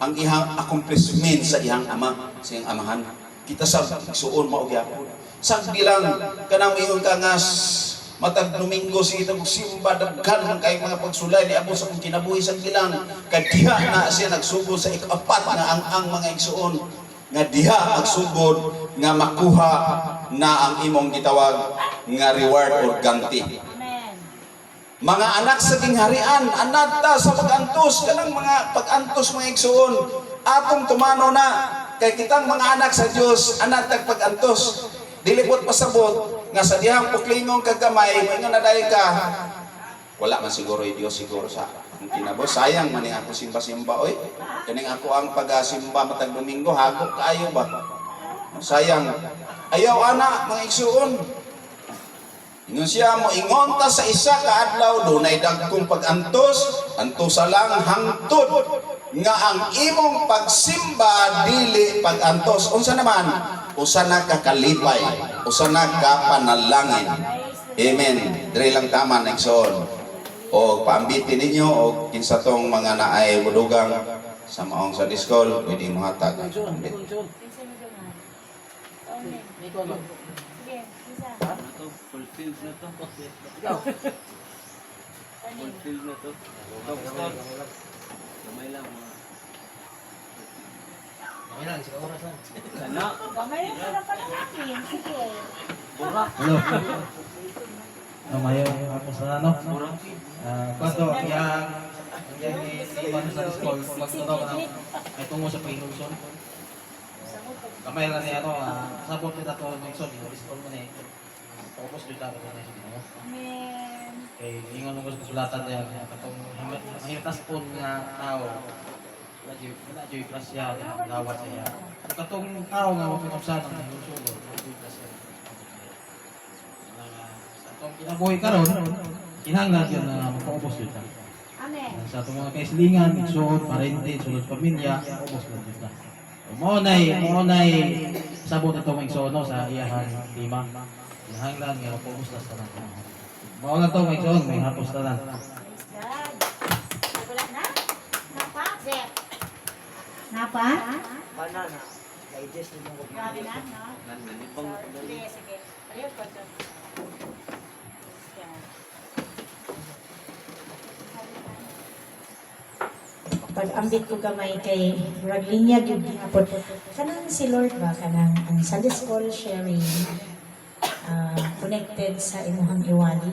ang ihang accomplishment sa ihang ama, sa iyang amahan. Kita sa suon mao gyapon. Sagdi lang kanang ingon ka nga matag Domingo sige tag simba daghan kay mga pagsulay ni abot sa kung kinabuhi sagdi lang kay diha na siya nagsugod sa ikapat nga ang mga igsuon nga diha magsugod nga makuha na ang imong gitawag nga reward or ganti. Amen. Mga anak sa gingharian, anata sa pag-antos, kanang mga pag-antos mga igsuon, atong tumano na, kay kitang mga anak sa Dios, anak tag pag-antos. Dilipot pasabot, nga sa dihang puklingong kagamay, may nga naday ka, wala man siguro yung Diyos siguro sa ang kinabo. Sayang man ako simba-simba, oy. Kaning ako ang pag-simba matag Domingo, hagok kaayo ba? Sayang. Ayaw ana, mga igsuon. Ingon siya mo, ingon ta sa isa ka adlaw, dunay dagkong pag-antos, antosa lang hangtod, nga ang imong pagsimba dili pag-antos. Unsa naman? Usa na kakalipay, usa na kapanalangin. Amen. Dire lang tama na igsuon. O paambitin ninyo o kinsa tong mga naay budugang sa maong sa diskol, pwede mo hatag. Ambit. Fulfilled na to. Fulfilled na to. Gamay lang mga. Okay lang, sige oras lang. Sana. Gamay ko na pala natin. Sige. Burak. Hello. Mayo ako sa ano? Burak. Kwato, yang iwan sa school, magtutaw ka na ay tungo sa Painuson. Kamay lang ni ano, sabot kita to ng son, yung school mo na tapos dito ako na siya. Amen. Kay ingon mo sa sulatan niya, katong mahitas po nga tao. Wala joy grasya, lawat niya. Katong tao nga mo pinapsan ng Painuson, joy grasya. Katong kinabuhi karon, kinahanglan yun na mapaubos yun. Amen. Sa itong mga kaislingan, igsoon, parente, sulod pamilya, ubos lang yun. Maunay, sabot ito mga igsoon sa iyahan lima. Kinahanglan nga mapaubos lang sa mga. Maunay ito mga igsoon, may hapos na lang. Praise God. Nagulat na? Napa? Zep. Napa? Banana. Digest mo ko. Grabe na, no? Nanipang Sige, sige. Ayun ko ito. Pag-ambit ko gamay kay Raglinya gyud gihapon. Kanang si Lord ba kanang ang Sunday School sharing connected sa imuhang iwali.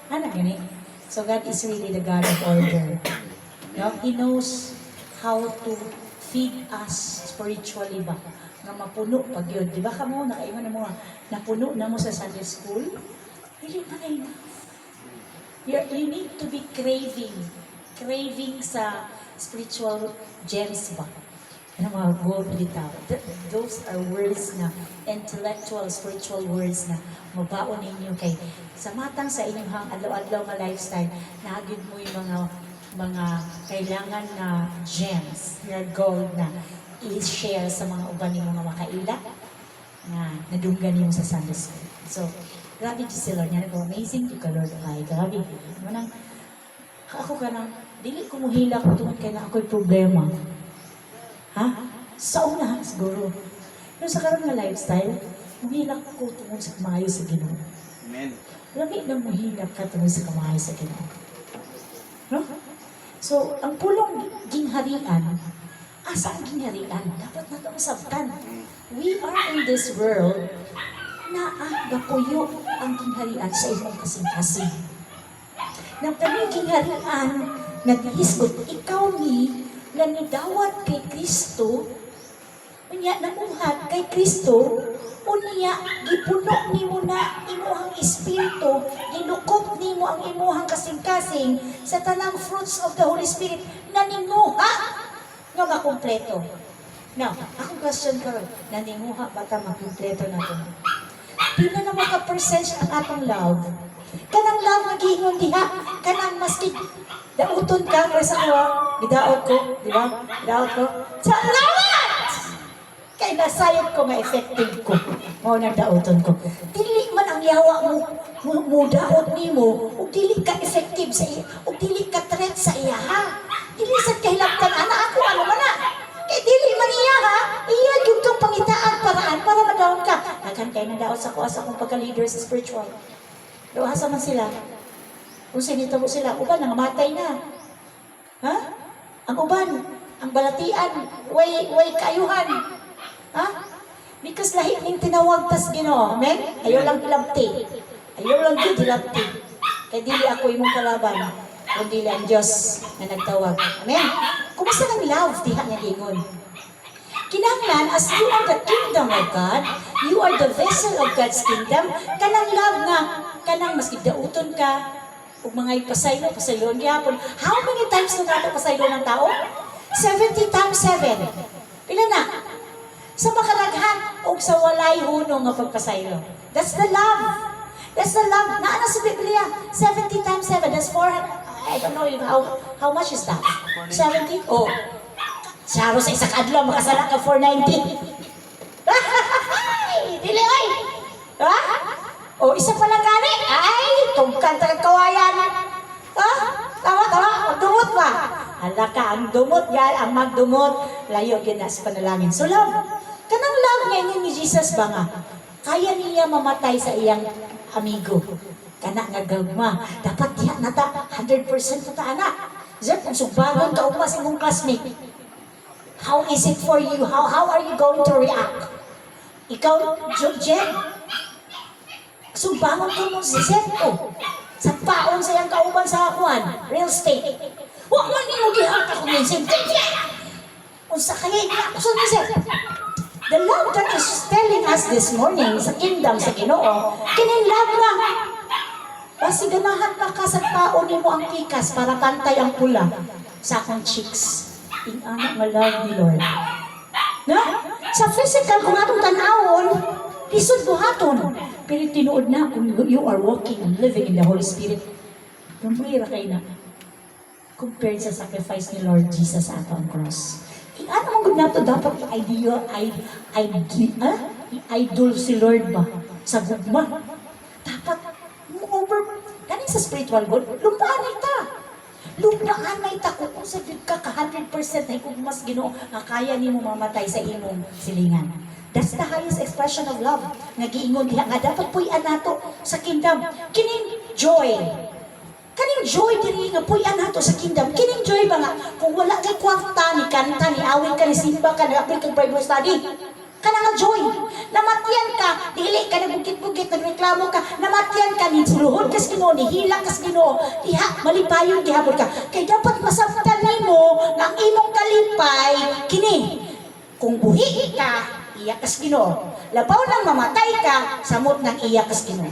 Ana gani. So God is really the God of order. No? He knows how to feed us spiritually ba? Nga mapuno pag yun. Di ba ka mo, nakaiwan na mo, napuno na mo sa Sunday School? Hindi na enough. You need to be craving sa spiritual gems ba? Ano mga gold bitaw. Those are words na intellectual, spiritual words na mabaon ninyo kay sa matang sa inyong adlaw-adlaw nga lifestyle, naagid mo yung mga kailangan na gems, your gold na i-share sa mga uban nimo nga makaila nga nadunggan nimo sa Sunday school. So, grabe di sila niya nag amazing to ka Lord. Ay, grabe. Manang ako ka na, dili ko muhila ko tungod kay na ako'y problema. Ha? Sa una, siguro. Pero sa karoon nga lifestyle, muhilak ko tungkol sa kamayo sa Ginoo. Amen. Lami na muhilak ka tungkol sa kamayo sa Ginoo. No? So, ang pulong gingharian, asa ang gingharian? Dapat na itong sabtan. We are in this world na gapuyo ang gingharian sa imong kasing-kasing. Nang kami gingharian, naghisgot, ikaw ni na nidawat kay Kristo, unya namuhat kay Kristo, unya gipuno nimo na imuhang espiritu, ginukop nimo ang imuhang kasing-kasing sa tanang fruits of the Holy Spirit na nimuha nga makumpleto. Now, akong question karon, nanimuha ba ta makumpleto natin? Pila na maka-percent ang atong love? Kanang love nga giingon diha, kanang maski dauton ka para sa kuha, gidaot ko, di ba? Gidaot ko. Salamat! Kay nasayod ko nga effective ko. Mao nang dauton ko. Dili man ang yawa mo daot nimo, ug dili ka effective sa iya, ug dili ka threat sa iya ha. Dili sa kahilabtan ana ako ano man na. Kay dili man iya ha, iya gyud tong pangitaan paraan para madaot ka. Daghan kay nadaot sa kuha sa akong pagka-leader sa spiritual. Luhasa man sila. Kung sinitabo sila, uban, nangamatay na. Ha? Ang uban, ang balatian, way kayuhan. Ha? Because lahi ning tinawag tas Ginoo. Amen? Ayaw lang ilabti. Ayaw lang yun ilabti. Kaya dili ako imong kalaban. Kundi ang Diyos na nagtawag. Amen? Kumusta ng love, diha niya ingon. Kinahanglan, as you are the kingdom of God, you are the vessel of God's kingdom, kanang love nga, kanang maski dauton ka, ug mga pasaylon gyapon. How many times na nato pasaylon ng tao? 70 times 7. Pila na? Sa makaraghan ug sa walay hunong nga pagpasaylo. That's the love. That's the love. Naana sa Biblia, 70 times 7. That's 400. I don't know how much is that? 70? Oh. Saro sa isa kadlaw makasala ka 490. Dili ay. Ha? O isa pa lang gani. Ay, tungkan talagang kawayan. Ha? Tawa, magdumot ba? Hala ka, ang dumot yan, ang magdumot, layo yun na sa panalangin. So love, kanang love ngayon ni Jesus ba nga? Kaya niya mamatay sa iyang amigo. Kana nga gagma. Dapat diha na ta, 100% na ta anak. Zep, kung subagon ka umas imong classmate, how is it for you? How are you going to react? Ikaw, Jen, subangon ka mo si Zeppo. Sa paon sa iyang kauban sa akuan, real estate. Huwag man niyo gihata ko ng Zeppo. Unsa kaya ako sa Zeppo? The love that is telling us this morning sa kingdom, sa Ginoo, kinin love na. Basi ganahan pa ka sa paon nimo ang pikas para pantay ang pula sa akong cheeks. Inanak nga love ni Lord. Na? Sa physical, kung atong tanawon, lisod buhaton. Pero tinuod na kung you are walking and living in the Holy Spirit. Gamay ra kay na. Compared sa sacrifice ni Lord Jesus sa atong cross. Ano mong gud nato dapat idol si Lord ba? Sa gugma. Dapat over, kanin sa spiritual goal, lumpaan ita. Lumpaan na ita kung sa ka 100% na kung mas Ginoo nga kaya nimo mamatay sa imong silingan. That's the highest expression of love. Nagiingon diha nga dapat puy-an nato sa kingdom. Kining joy. Kaning joy diri nga puy-an nato sa kingdom. Kining joy ba nga kung wala kay kwarta ni kanta ni awit ka ni simba ka na apil kang Bible study. Kana nga joy. Namatyan ka, dili ka nabukit-bukit, nagreklamo ka, namatyan ka, niluhod kas Ginoo, nihila kas Ginoo, diha, malipayon, gihabol ka. Kaya dapat masabtan nimo nga ang imong kalipay, kini, kung buhi ka, iyak kas Ginoo. Labaw nang mamatay ka, samot nang iyak kas Ginoo.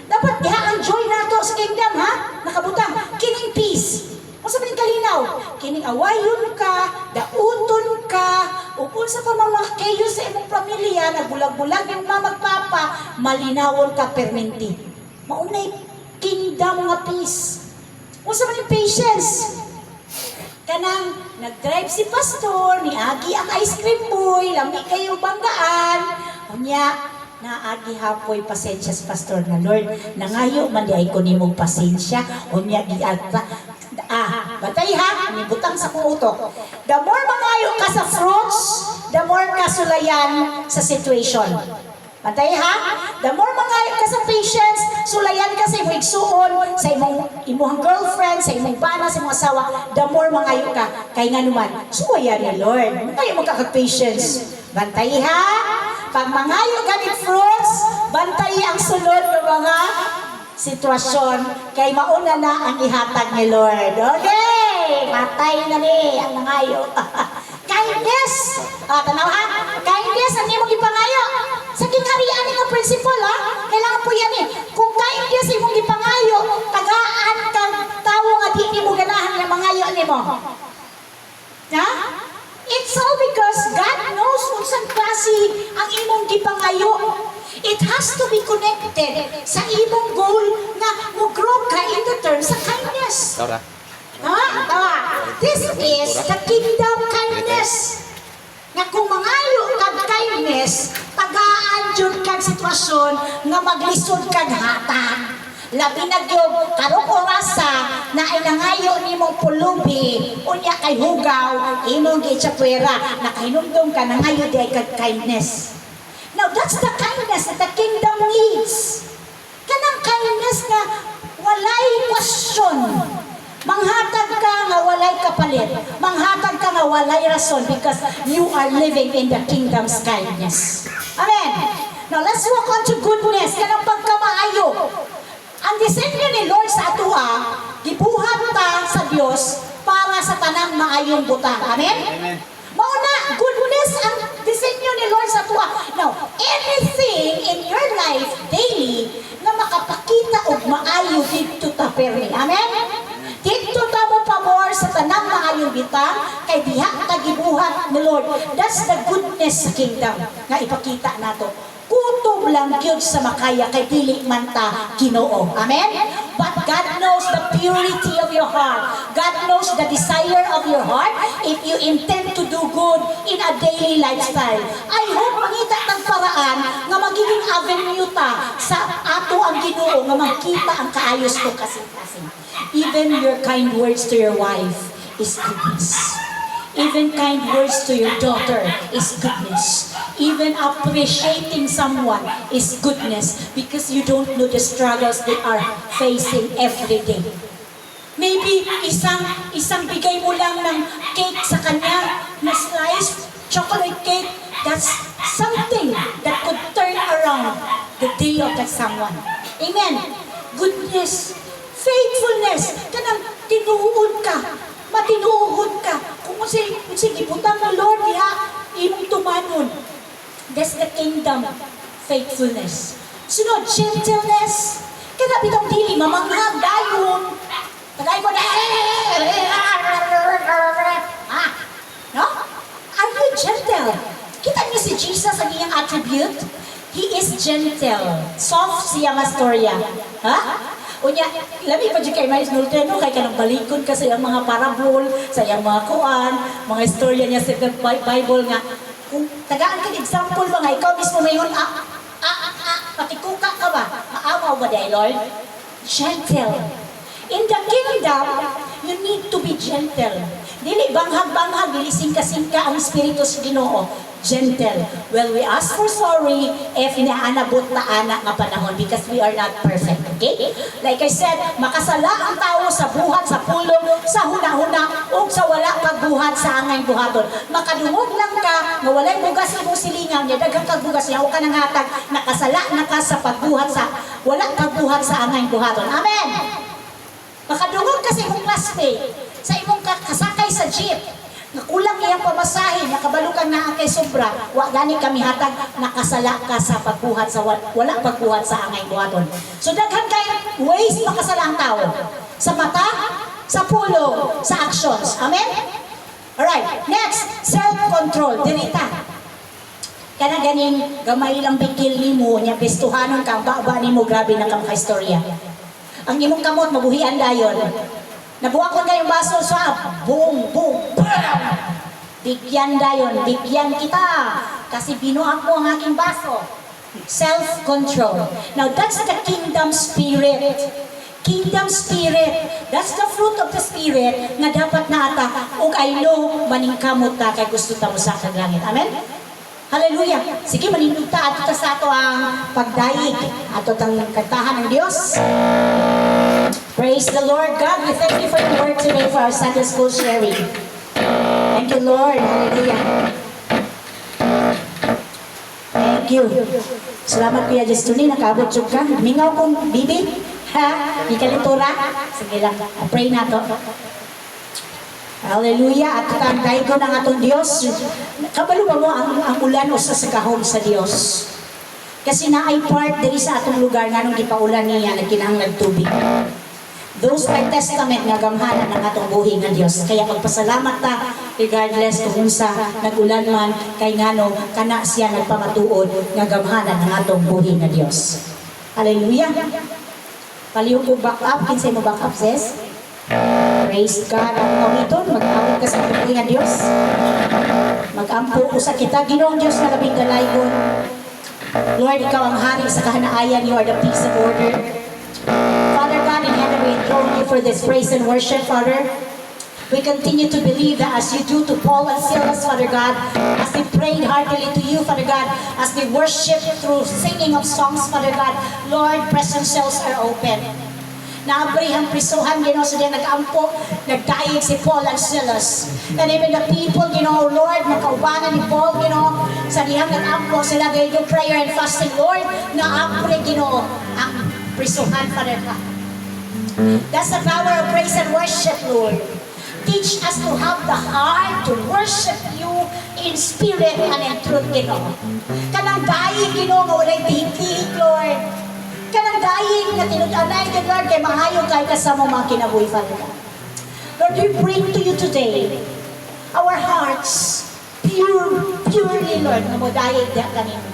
Dapat diha ang joy nato sa kingdom, ha? Nakabutang, kining peace. Kung sa kalinaw, kining awayon ka, dauton ka, ug unsa pa mga kayo sa imong pamilya, nagbulag-bulag yung mga magpapa, malinawon ka perminti. Maunay kingdom nga peace. Unsa man yung patience? Kanang nag-drive si pastor, ni Agi ang ice cream boy, lami kayo banggaan. Unya, naagi hapoy pasensya si pastor na Lord, nangayo man di ay ko nimong pasensya. Unya di ata, batay ha, nibutang sa kuutok. The more mangayo ka sa fruits, the more kasulayan sa situation. Batay ha? The more mangayo ka sa patience, sulayan ka sa imong igsuon, sa imong girlfriend, sa imong bana, sa imong asawa, the more mangayo ka. Kay nga naman, suwayan ni Lord. Tayo magkaka-patience. Bantay ha? Pag mangayo ka ni fruits, bantay ang sulod ng mga sitwasyon. Kay mauna na ang ihatag ni Lord. Okay! Matay na ni ang mangayo. Kindness! Tanaw ha? Kindness ang imong ipangayo. Sa kingharian ng principle ha? Kailangan po yan eh. Kung kindness imong ipangayo, tagaan kang tao nga di mo ganahan ng mangayo nimo. Ha? It's all because God knows unsang klase ang imong gipangayo. It has to be connected sa imong goal na mo-grow ka in the terms of kindness. This is the kingdom kindness. Nga kung mangayo kag kindness, tagaan jud kag sitwasyon nga maglisod kag hatag. Labi na gyud karong orasa na ay nangayo nimong pulubi, unya kay hugaw, imong gitsapwera, nakahinumdum ka nangayo di ay kag kindness. Now that's the kindness that the kingdom needs. Kanang kindness nga walay question. Manghatag ka nga walay kapalit. Manghatag ka nga walay rason because you are living in the kingdom's kindness. Amen. Now let's walk on to goodness. Kanang pagkamaayo. Ang disenyo ni Lord sa atua, gibuhat ta sa Dios para sa tanang maayong butang. Amen? Amen. Mauna, goodness ang disenyo ni Lord sa atua. Now, anything in your life daily na makapakita og maayo dito ta permi. Amen? Dito ta mo pamor sa tanang maayong bitang kay diha ta gibuhat ni Lord. That's the goodness sa kingdom nga ipakita nato. Kutob lang gyud sa makaya kay dili man ta Ginoo. Amen? But God knows the purity of your heart. God knows the desire of your heart if you intend to do good in a daily lifestyle. I hope mangita tang paraan nga magiging avenue ta sa ato ang Ginoo nga makita ang kaayos ko kasing-kasing. Even your kind words to your wife is goodness. Even kind words to your daughter is goodness. Even appreciating someone is goodness because you don't know the struggles they are facing every day. Maybe isang bigay mo lang ng cake sa kanya, na slice, chocolate cake, that's something that could turn around the day of that someone. Amen. Goodness, faithfulness, kanang tinuod ka, matinuod ka. Kung sige, butang ng Lord, diha, imong tumanon. That's the kingdom, faithfulness. Sunod, gentleness. Kaya bitong dili, mamanghag, dayon. Tagay ko na, no? Are you gentle? Kita niyo si Jesus ang iyang attribute? He is gentle. Soft siya mastorya. Ha? Unya, labi pa dyan kay Maris Nulteno, kay kanang balikon ka sa iyang mga parabol, sa iyang mga kuan, mga istorya niya sa Bible nga. Kung tagaan ka example ba nga, ikaw mismo mayon, patikuka ka ba? Maamaw ba dahil, Lord? Gentle. In the kingdom, you need to be gentle. Dili banghag-banghag, dili singka-singka ang Espiritu sa Ginoo. Gentle. Well, we ask for sorry if inaanabot na anak nga panahon because we are not perfect. Okay? Like I said, makasala ang tao sa buhat, sa pulong, sa huna-huna, o sa wala pagbuhat sa angay buhaton. Makadungog lang ka, nga walay bugas imong silingan, niya daghang kagbugas niya, o ka nang hatag, nakasala na ka sa pagbuhat sa, wala pagbuhat sa angay buhaton. Amen! Makadungog ka sa imong classmate, sa imong kasakay sa jeep, nakulang iyang pamasahe, nakabalukan na ang kay sobra, wa gani kami hatag, nakasala ka sa pagbuhat sa wala pagbuhat sa angay buhaton. So daghan kay ways makasala ang tao. Sa mata, sa pulo, sa actions. Amen? Alright, next, self-control. Dirita. Kana ganing gamay lang bikil nimo nya bestuhanon ka baba nimo grabe na kang kaistorya. Ang imong kamot mabuhian dayon. Nabuakon kayong baso sa boom boom. Bam! Bigyan dayon, bigyan kita kasi binuak mo ang aking baso. Self-control. Now that's the kingdom spirit. Kingdom spirit. That's the fruit of the spirit nga dapat na ata ug I know maningkamot ta kay gusto ta mo sa kagangit. Amen? Hallelujah. Sige, manindog ta ato ta sa ato ang pagdaig. Ato tang kantahan ng Dios. Praise the Lord God. We thank you for the word today for our Sunday school sharing. Thank you, Lord. Hallelujah. Thank you. Salamat Kuya Justuni, nakaabot yung ka. Mingaw kong bibi. Ha? Di ka litura? Sige lang. Pray na to. Hallelujah. At tatay ko ng atong Diyos. Kabalo ba mo ang ulan o sa sagahom sa Diyos? Kasi naay part diri sa atong lugar nga nung gipaulan niya nagkinahanglan tubig. Those are testament nga gamhanan ng atong buhi nga Dios. Kaya magpasalamat ta regardless kung unsa nagulan man kay ngano kana siya nagpamatuod nga gamhanan ng atong buhi nga Dios. Hallelujah. Paliw ko back up, kinsay mo back up sis? Praise God. Ang kawiton, mag-awit ka sa buhi nga Dios. Mag-ampo ko sa kita, Ginoong Dios na labing galaygon. Lord, ikaw ang hari sa kahanaayan. You are the peace of order. Father God in heaven, we thank you for this praise and worship, Father. We continue to believe that as you do to Paul and Silas, Father God, as they prayed heartily to you, Father God, as they worship through singing of songs, Father God, Lord, prison cells are open. Naabrihang prisuhan, Ginoo, so nag-ampo, nagdaig si Paul and Silas. And even the people, Ginoo, Lord, magkaubanan ni Paul, Ginoo, sa dihang nag-ampo, sila gaya yung prayer and fasting, Lord, naabre, Ginoo, ang prisuhan, Father God. That's the power of praise and worship, Lord. Teach us to have the heart to worship you in spirit and in truth, Ginoo. Kanang daig, Ginoo, nga walay tihig, Lord. Kanang daig nga tinud-anay, Lord, kay mahayong kay kasama mga kinabuhi, Father God. Lord, we bring to you today our hearts purely, Lord, nga mo daig diha kanino.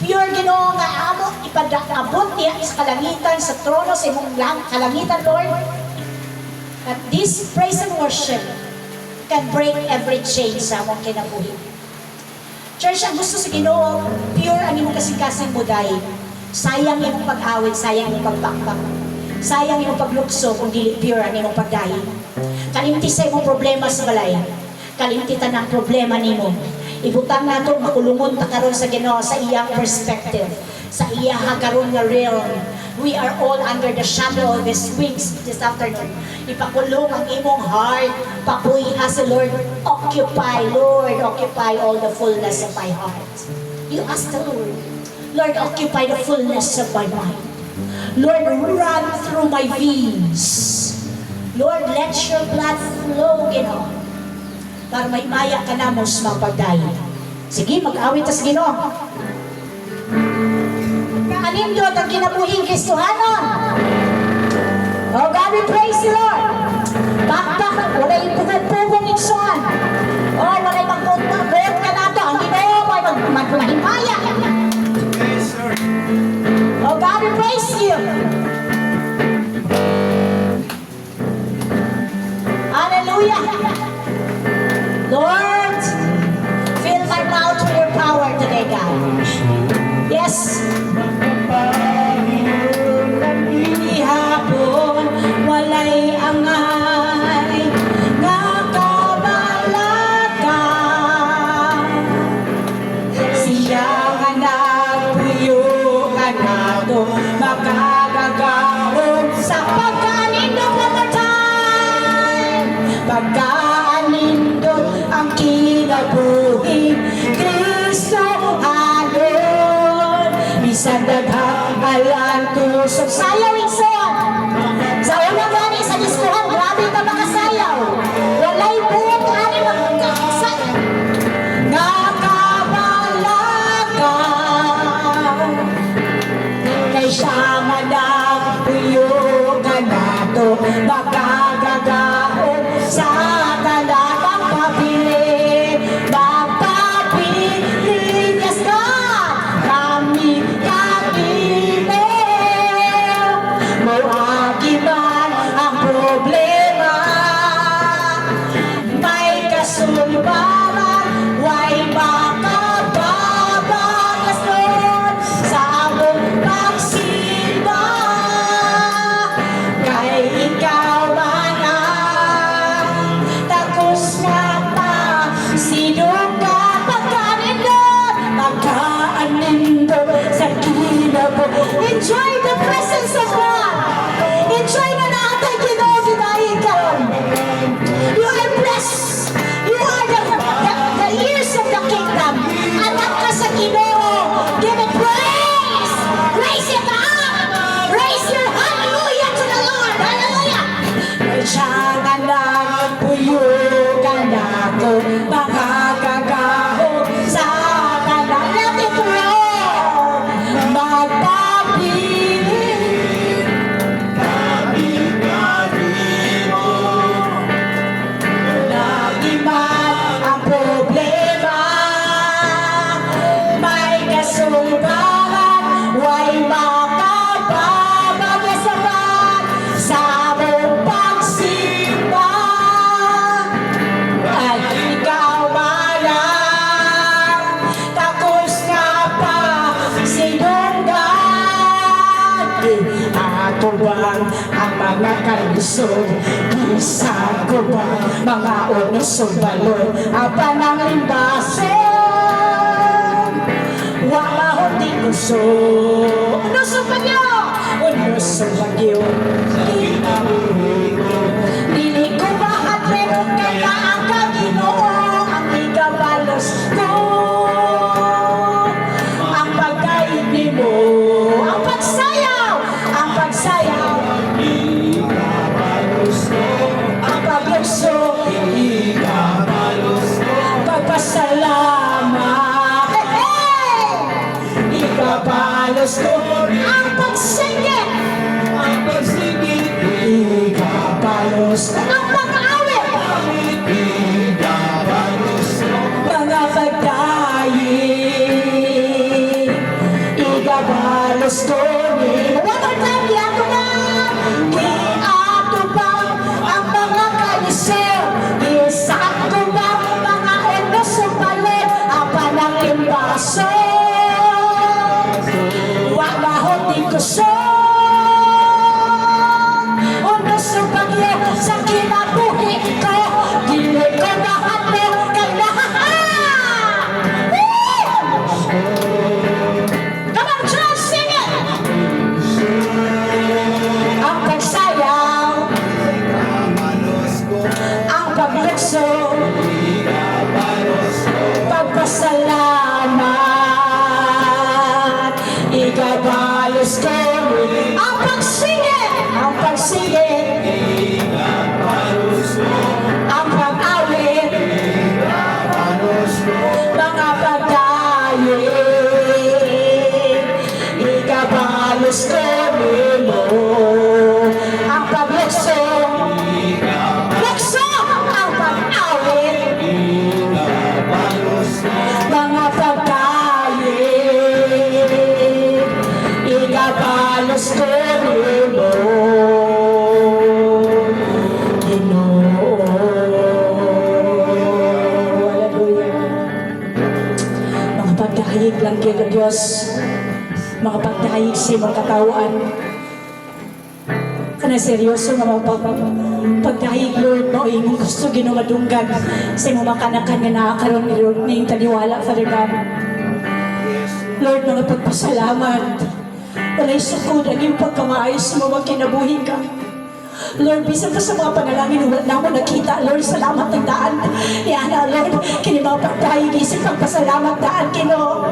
Pure, Ginoo, nga amo ipadakabot diha sa kalangitan, sa trono, sa imong kalangitan, Lord. That this praise and worship can break every chain sa among kinabuhi. Church, ang gusto sa Ginoo, pure ang imong kasing-kasing mo daig. Sayang imong pag-awit, sayang imong pagpakpak. Sayang imong paglukso kung dili pure ang imong pagdahi. Kalimti sa imong problema sa balay. Kalimtitan ang problema nimo. Ibutang nato makulungon ta karon sa Ginoo sa iyang perspective, sa iyang karon nga realm. We are all under the shadow of His wings this afternoon. Ipakulong ang imong heart. Papuy as the Lord. Occupy, Lord, occupy all the fullness of my heart. You ask the Lord. Lord, occupy the fullness of my mind. Lord, run through my veins. Lord, let your blood flow, Ginoo. Para may maya ka na mo sa mga pagdayo. Sige, mag-awit tas Ginoo. Kaanindot ang kinabuhing Kristohanon. Oh God, we praise you, Lord. Bakbak, walay pugong-pugong iksuan. Oh, walay magpugong ka na to. Ang Ginoo, may magmahimaya. Oh God, we praise you. Hallelujah. Lord, fill my mouth with your power today, God. Yes. Ihapon, walay angay, nakabalaga. Siya nga nagpuyo ka nato, makagagahon sa pagkanindot na matay. Pagkanindot ang kinabuhi, Kristo alon. Bisan daghang alam tusok sayaw ikson. Sa unang gani sa diskuhan, grabe ka makasayaw. Walay buong ani magkakasa. Nakabalaga. Kay siya nga nagpuyo ka nato, to magagagaon sa talagang pabili. Magpapili, yes God, kami Mauagiman ang problema, may kasulbaran, way makababagas doon sa among pagsimba. Kay ikaw man ang takos na pa, sino ka pagkanindot, magkaanindot sa kinabo. Enjoy the presence of God. Enjoy na natin ginaginayikan. You are blessed. You are the ears of the kingdom. Anak ka sa Ginoo. Give it praise. Raise it up. Raise your hallelujah to the Lord. Hallelujah. Siyangan lang puyugan ako. Makakagaho sa kanan. Let it roll. Magpapili. Nagiman ang problema, may kasulbaran, way makapapagasaban sa mong pagsimba. Ay ikaw malang takos nga pa sinunggan. Ako bang ang mga kalisod, isa ko bang mga unos o balon, ang panang limbason. Wala ko di gusto, unos o bagyo, unos o bagyo. Dili ko makatrin, kaya ang Kaginoo ang ikabalos ko. Ang pagkaibig mo, ang pagsayaw, ang pagsayaw. Ang paglukso, pagpasalamat, ikabalos ko. Ang pagsingit, ikabalos ko. Ang pag-awit, mga pagdaing, ikabalos ko. One more time, diato na. Diato ba ang mga kalisir? Isakto ba mga unos o palit? Ang panang limbaso, wala ho di gusto. Unos o bagyo sa kinabuhi ko, dili ko nahanap kay lahat. Come on, church, sing it! Ang pagsayaw, ang paglukso, pagpasalamat, ikabalos ko. Ang pagsingit, ang pagsingit, ang pag-awit, mga pagdayin, ikabalos ko mo. Ang paglukso, lukso, ang pag-awit, mga pagdayin, ikabalos ko mo. Ginoo. Hallelujah. Mga pagdahig lang kay Diyos, mga pagdahig sa mga katawan. Kana seryoso nga mga pagdahig, Lord, mo yung gusto ginumadunggan sa mga kanakan nga nakakaroon ni Lord na yung taliwala, Father God. Lord, mga pagpasalamat, walay sukod ang yung pagkamaayos sa mga kinabuhi ka. Lord, bisan pa sa mga panalangin, wala na mo nakita. Lord, salamat ng daan. Yan na, Lord, kinibang pagdahig, isip pagpasalamat daan, Kino.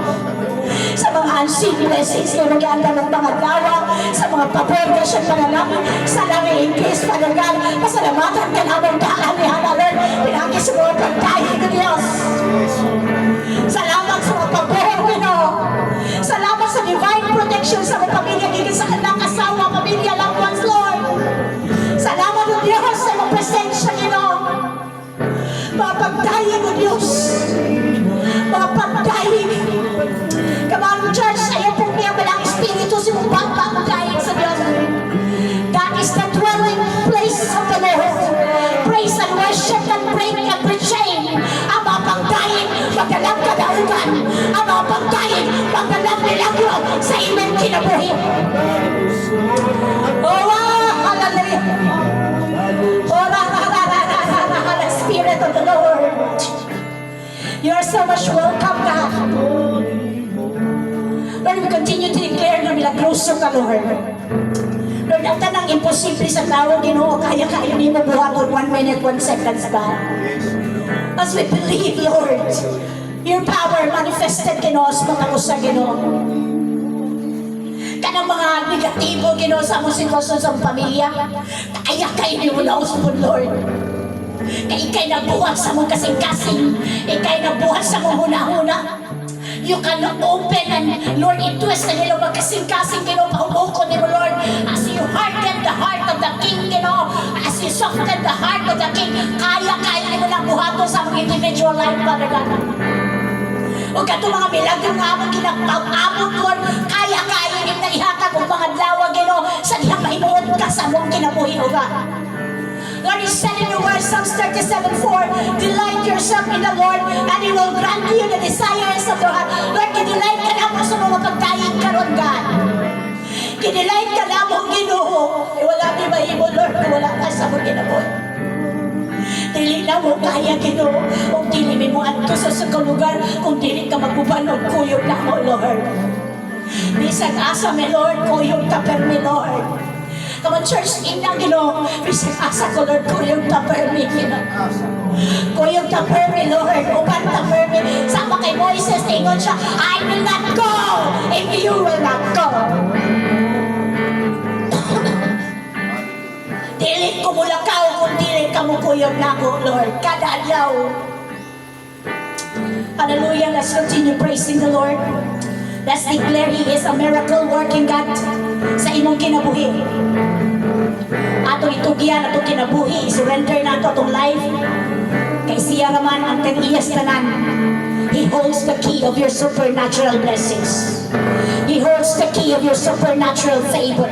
Sa mga unseen blessings na nag-aanda ng mga dawa, sa mga pabor na siyang panalangin, sa langit English, panalangin, pasalamatan ka namang daan, yan na, Lord, pinagi sa mga pagdahig ng Diyos. Salamat sa mga pabor, Kino. Salamat sa divine protection sa mga pamilya, gigit sa kanilang asawa, pamilya, loved ones, Lord. palang milagro sa imong kinabuhi. Oh, hallelujah. Oh, the Spirit of the Lord. You are so much welcome, God. Lord, we continue to declare na milagroso ka, Lord. Lord, ang tanang imposible sa tao, Ginoo, kaya-kaya ni mo buhaton 1 minute, 1 seconds, God. As we believe, Lord, your power manifested, Ginoo, sa mga usa, Ginoo. Kanang mga negatibo, Ginoo, sa mga sitwasyon sa pamilya, kaya-kaya ni mo na usapon, Lord. Kaya ikay nagbuhat sa mong kasing-kasing, ikay nagbuhat sa mong huna-huna. You can open and Lord, itwist na nila magkasing-kasing, Ginoo, paumukon ni mo, Lord, as you harden the heart of the King, Ginoo, as you soften the heart of the King, kaya-kaya ni mo lang buhaton sa mga individual life, Father God. O kato mga milagro nga among ginagpag-abot, Lord, kaya-kaya ni mo na ihatag o mga dlawa, Ginoo, sa diha mahinuod ka sa mong kinabuhi, O God. Lord, you said in your word, Psalms 37:4, delight yourself in the Lord, and He will grant you the desires of your heart. Lord, kidelight ka na mo sa mga pagdaing karon, God. Kidelight ka na mo, Ginoo. Wala ni mahimo, Lord, kung wala ka sa mga kinabuhi. Dili na mo kaya, Ginoo, kung dili mo adto sa lugar, kung dili ka magbubanog, kuyog na mo, Lord. Bisag asa mi, Lord, kuyog ka per mi, Lord. Come on, church, inang, Ginoo, bisag asa ko, Lord, kuyog ka per mi, Ginoo. Kuyog ka per mi, Lord, uban ka per mi. Sama kay Moises, ingon siya, I will not go if you will not go. Dili ko mulakaw kung dili ka mo kuyog na ko, Lord. Kada adlaw. Hallelujah. Let's continue praising the Lord. Let's declare He is a miracle working God sa imong kinabuhi. Ato itugyan, ato kinabuhi, surrender na ato atong life. Kay siya raman ang kaniyas tanan. He holds the key of your supernatural blessings. He holds the key of your supernatural favor.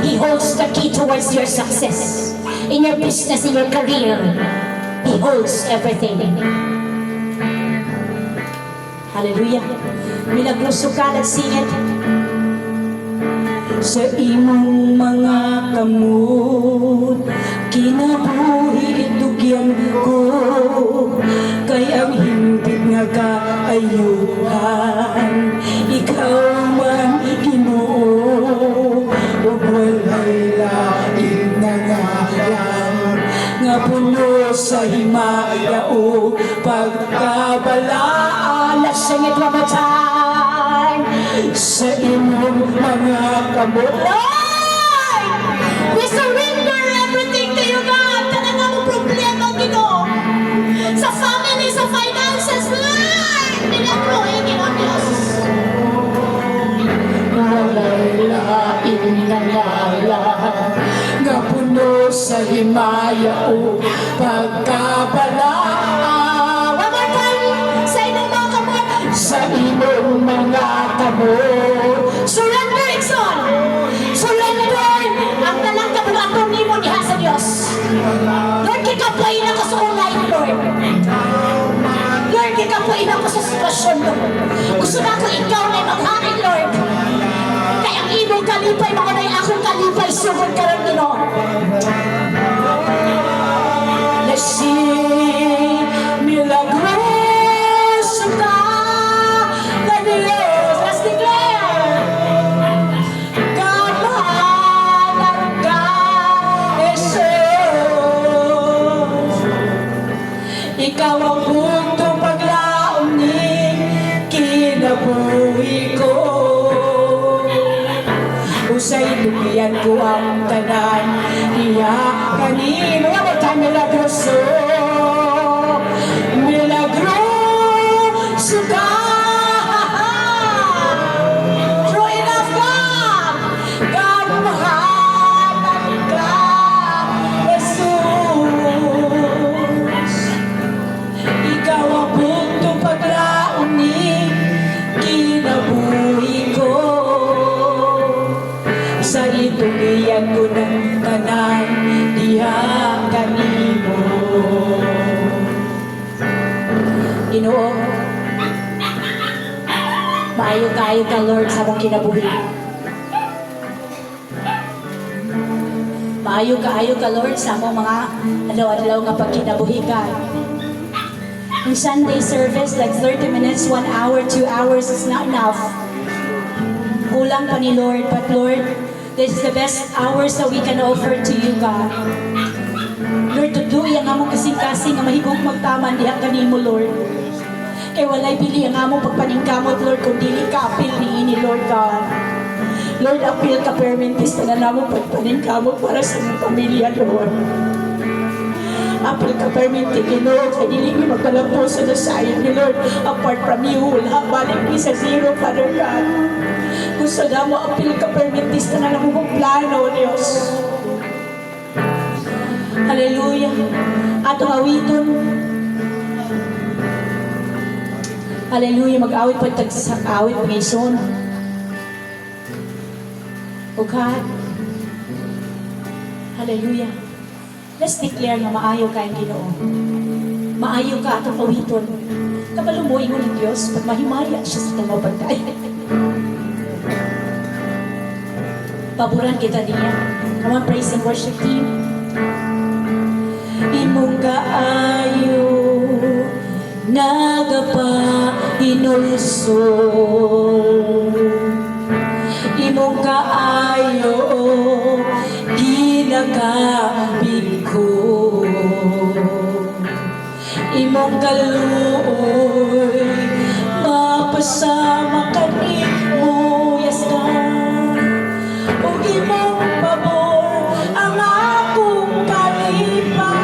He holds the key towards your success. In your business, in your career. He holds everything. Hallelujah. Milagroso ka, let's sing it. Sa imong mga kamot, kinabuhi itugyan ko, kay ang hingpit nga kaayuhan, ikaw man Ginoo, ug walay lain nga ngalan, nga puno sa himaya o pagkabalaan. Let's sing it one more time. Sa imong mga kamot, Lord, we surrender everything to you, God. Tanang nga mo problema, Ginoo. Sa family, sa finances, Lord, milagro, Ginoo Diyos. Walay lain nga ngalan, nga puno sa himaya o pagkabalaan. One more time, sa imong mga kamot, sa imong mga kamot. Surrender, Ikson. Surrender ang talang kabulatong nimo diha sa Dios. Lord, kikapoy na ko sa life, Lord. Lord, kikapoy na ko sa sitwasyon, Lord. Gusto na ko ikaw na maghari, Lord. Kaya ang imong kalipay, mga na akong kalipay, sugod ka rin, Ginoo. Let's sing milagroso ka na Diyos. Let's declare. Kamahalan ka, Jesus. Ikaw ang buntong paglaom ni kinabuhi ko. Usay dumiyan ko ang tanan, iya kanino. One more time, milagroso. Milagroso ka. True enough, God. Kamahalan ka, Jesus. Ikaw ang buntong paglaom ni kinabuhi ko. Sa itugiyan ko ng tanan, diha kanimo. Ginoo, maayo Maayo ka Lord sa akong kinabuhi. Maayo ka Lord sa among mga adlaw-adlaw nga pagkinabuhi God. Yung Sunday service, like 30 minutes, 1 hour, 2 hours is not enough. Kulang pa ni Lord, but Lord, this is the best hours that we can offer to you, God. Lord, tuduy ang among kasing-kasing nga mahigong magtaman diha kanimo, Lord. Kay walay bili ang among pagpaningkamot, Lord, kung dili ka apil ni Lord God. Lord, apil ka permentis na namong pagpaningkamot para sa among pamilya, Lord. Apil ka perminti, Lord, kay dili mi magpalampuso na sayang ni Lord. Apart from you, wala balik ni sa zero, Father God. Gusto na mo, apil ka permentis na namong plano, Diyos. Hallelujah. Atong awiton. Hallelujah. Mag-awit pa tagsasak awit ngayon. O God. Hallelujah. Let's declare na maayo ka ang Ginoo. Maayo ka atong awiton. Kabalo mo ingon ng Diyos pag mahimaya siya sa itong mabantay. Paboran kita niya. Come on, praise and worship team. Imong kaayo nagapa inulsol, imong kaayo ginagabiko, imong kaluoy mapasama kanimo, yes God, ug imong pabor ang akong kalipay.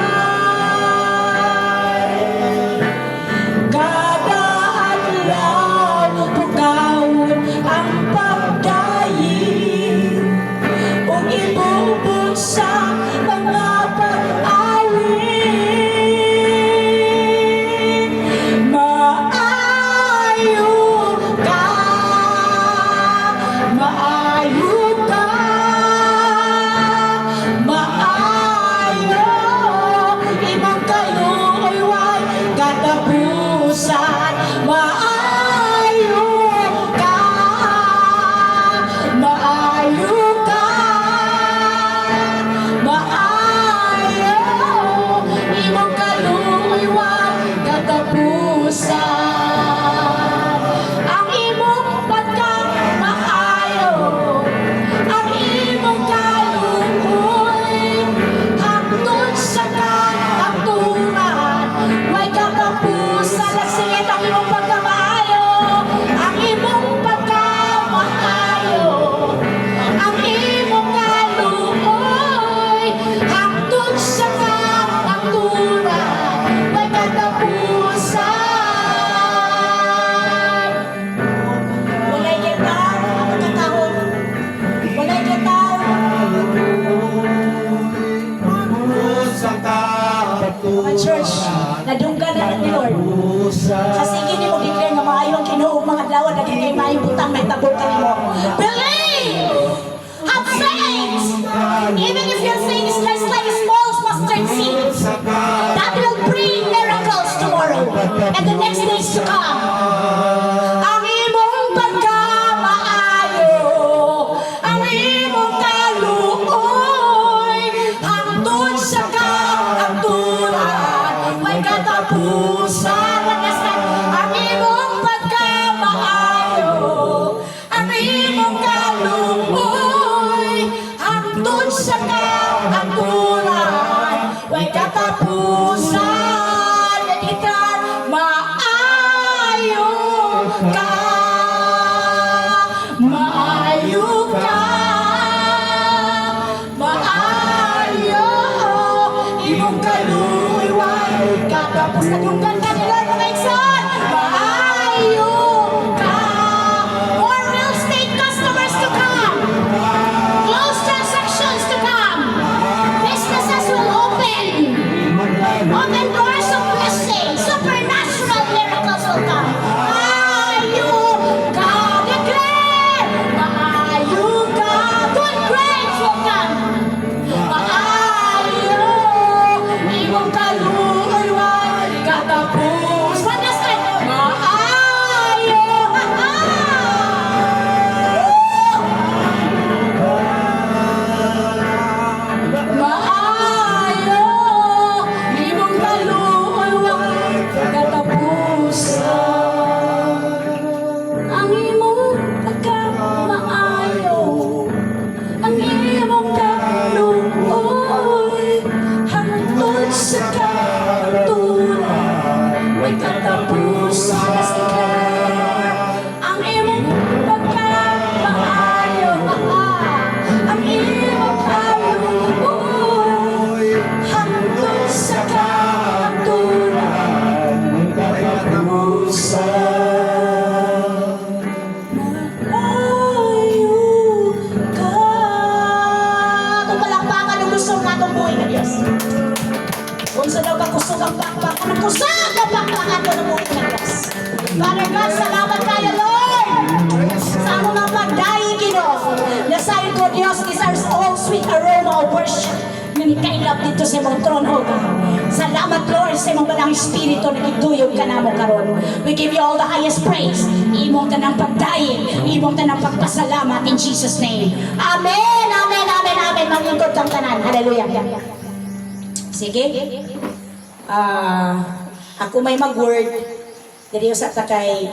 Kung sa daw kakusog ang bakbak, anong kusog ang bakbak ato na mo inawas. Father God, salamat kayo, Lord! Sa among mga pagdayi, Ginoo. Nasayon ko, Diyos, is our all sweet aroma of worship na nikailap dito sa mong throne, O God. Salamat, Lord, sa mong balang espiritu na kituyog ka na mo karon. We give you all the highest praise. Imong tanang pagdayin, imong tanang pagpasalamat in Jesus' name. Amen, amen, amen, amen. Manglingkod kang tanan. Hallelujah. Sige. Ako may mag-word. Dili sa takay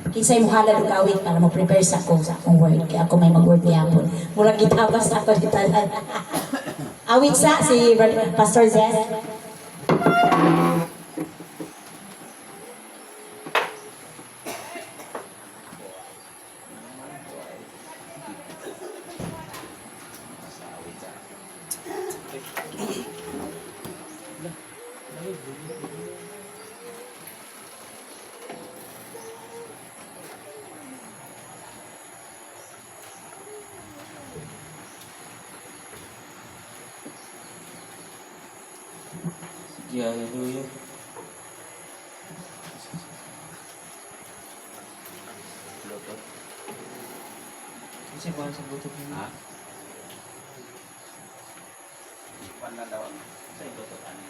kinsay mo halal og awit para mo prepare sa akong word. Kaya ako may mag-word gihapon. Murag gitabas ako dito. Awit sa si Pastor Zez. Yeah, hallelujah. Kasi kung sa buto Ha? Pan na daw. Sa ito to.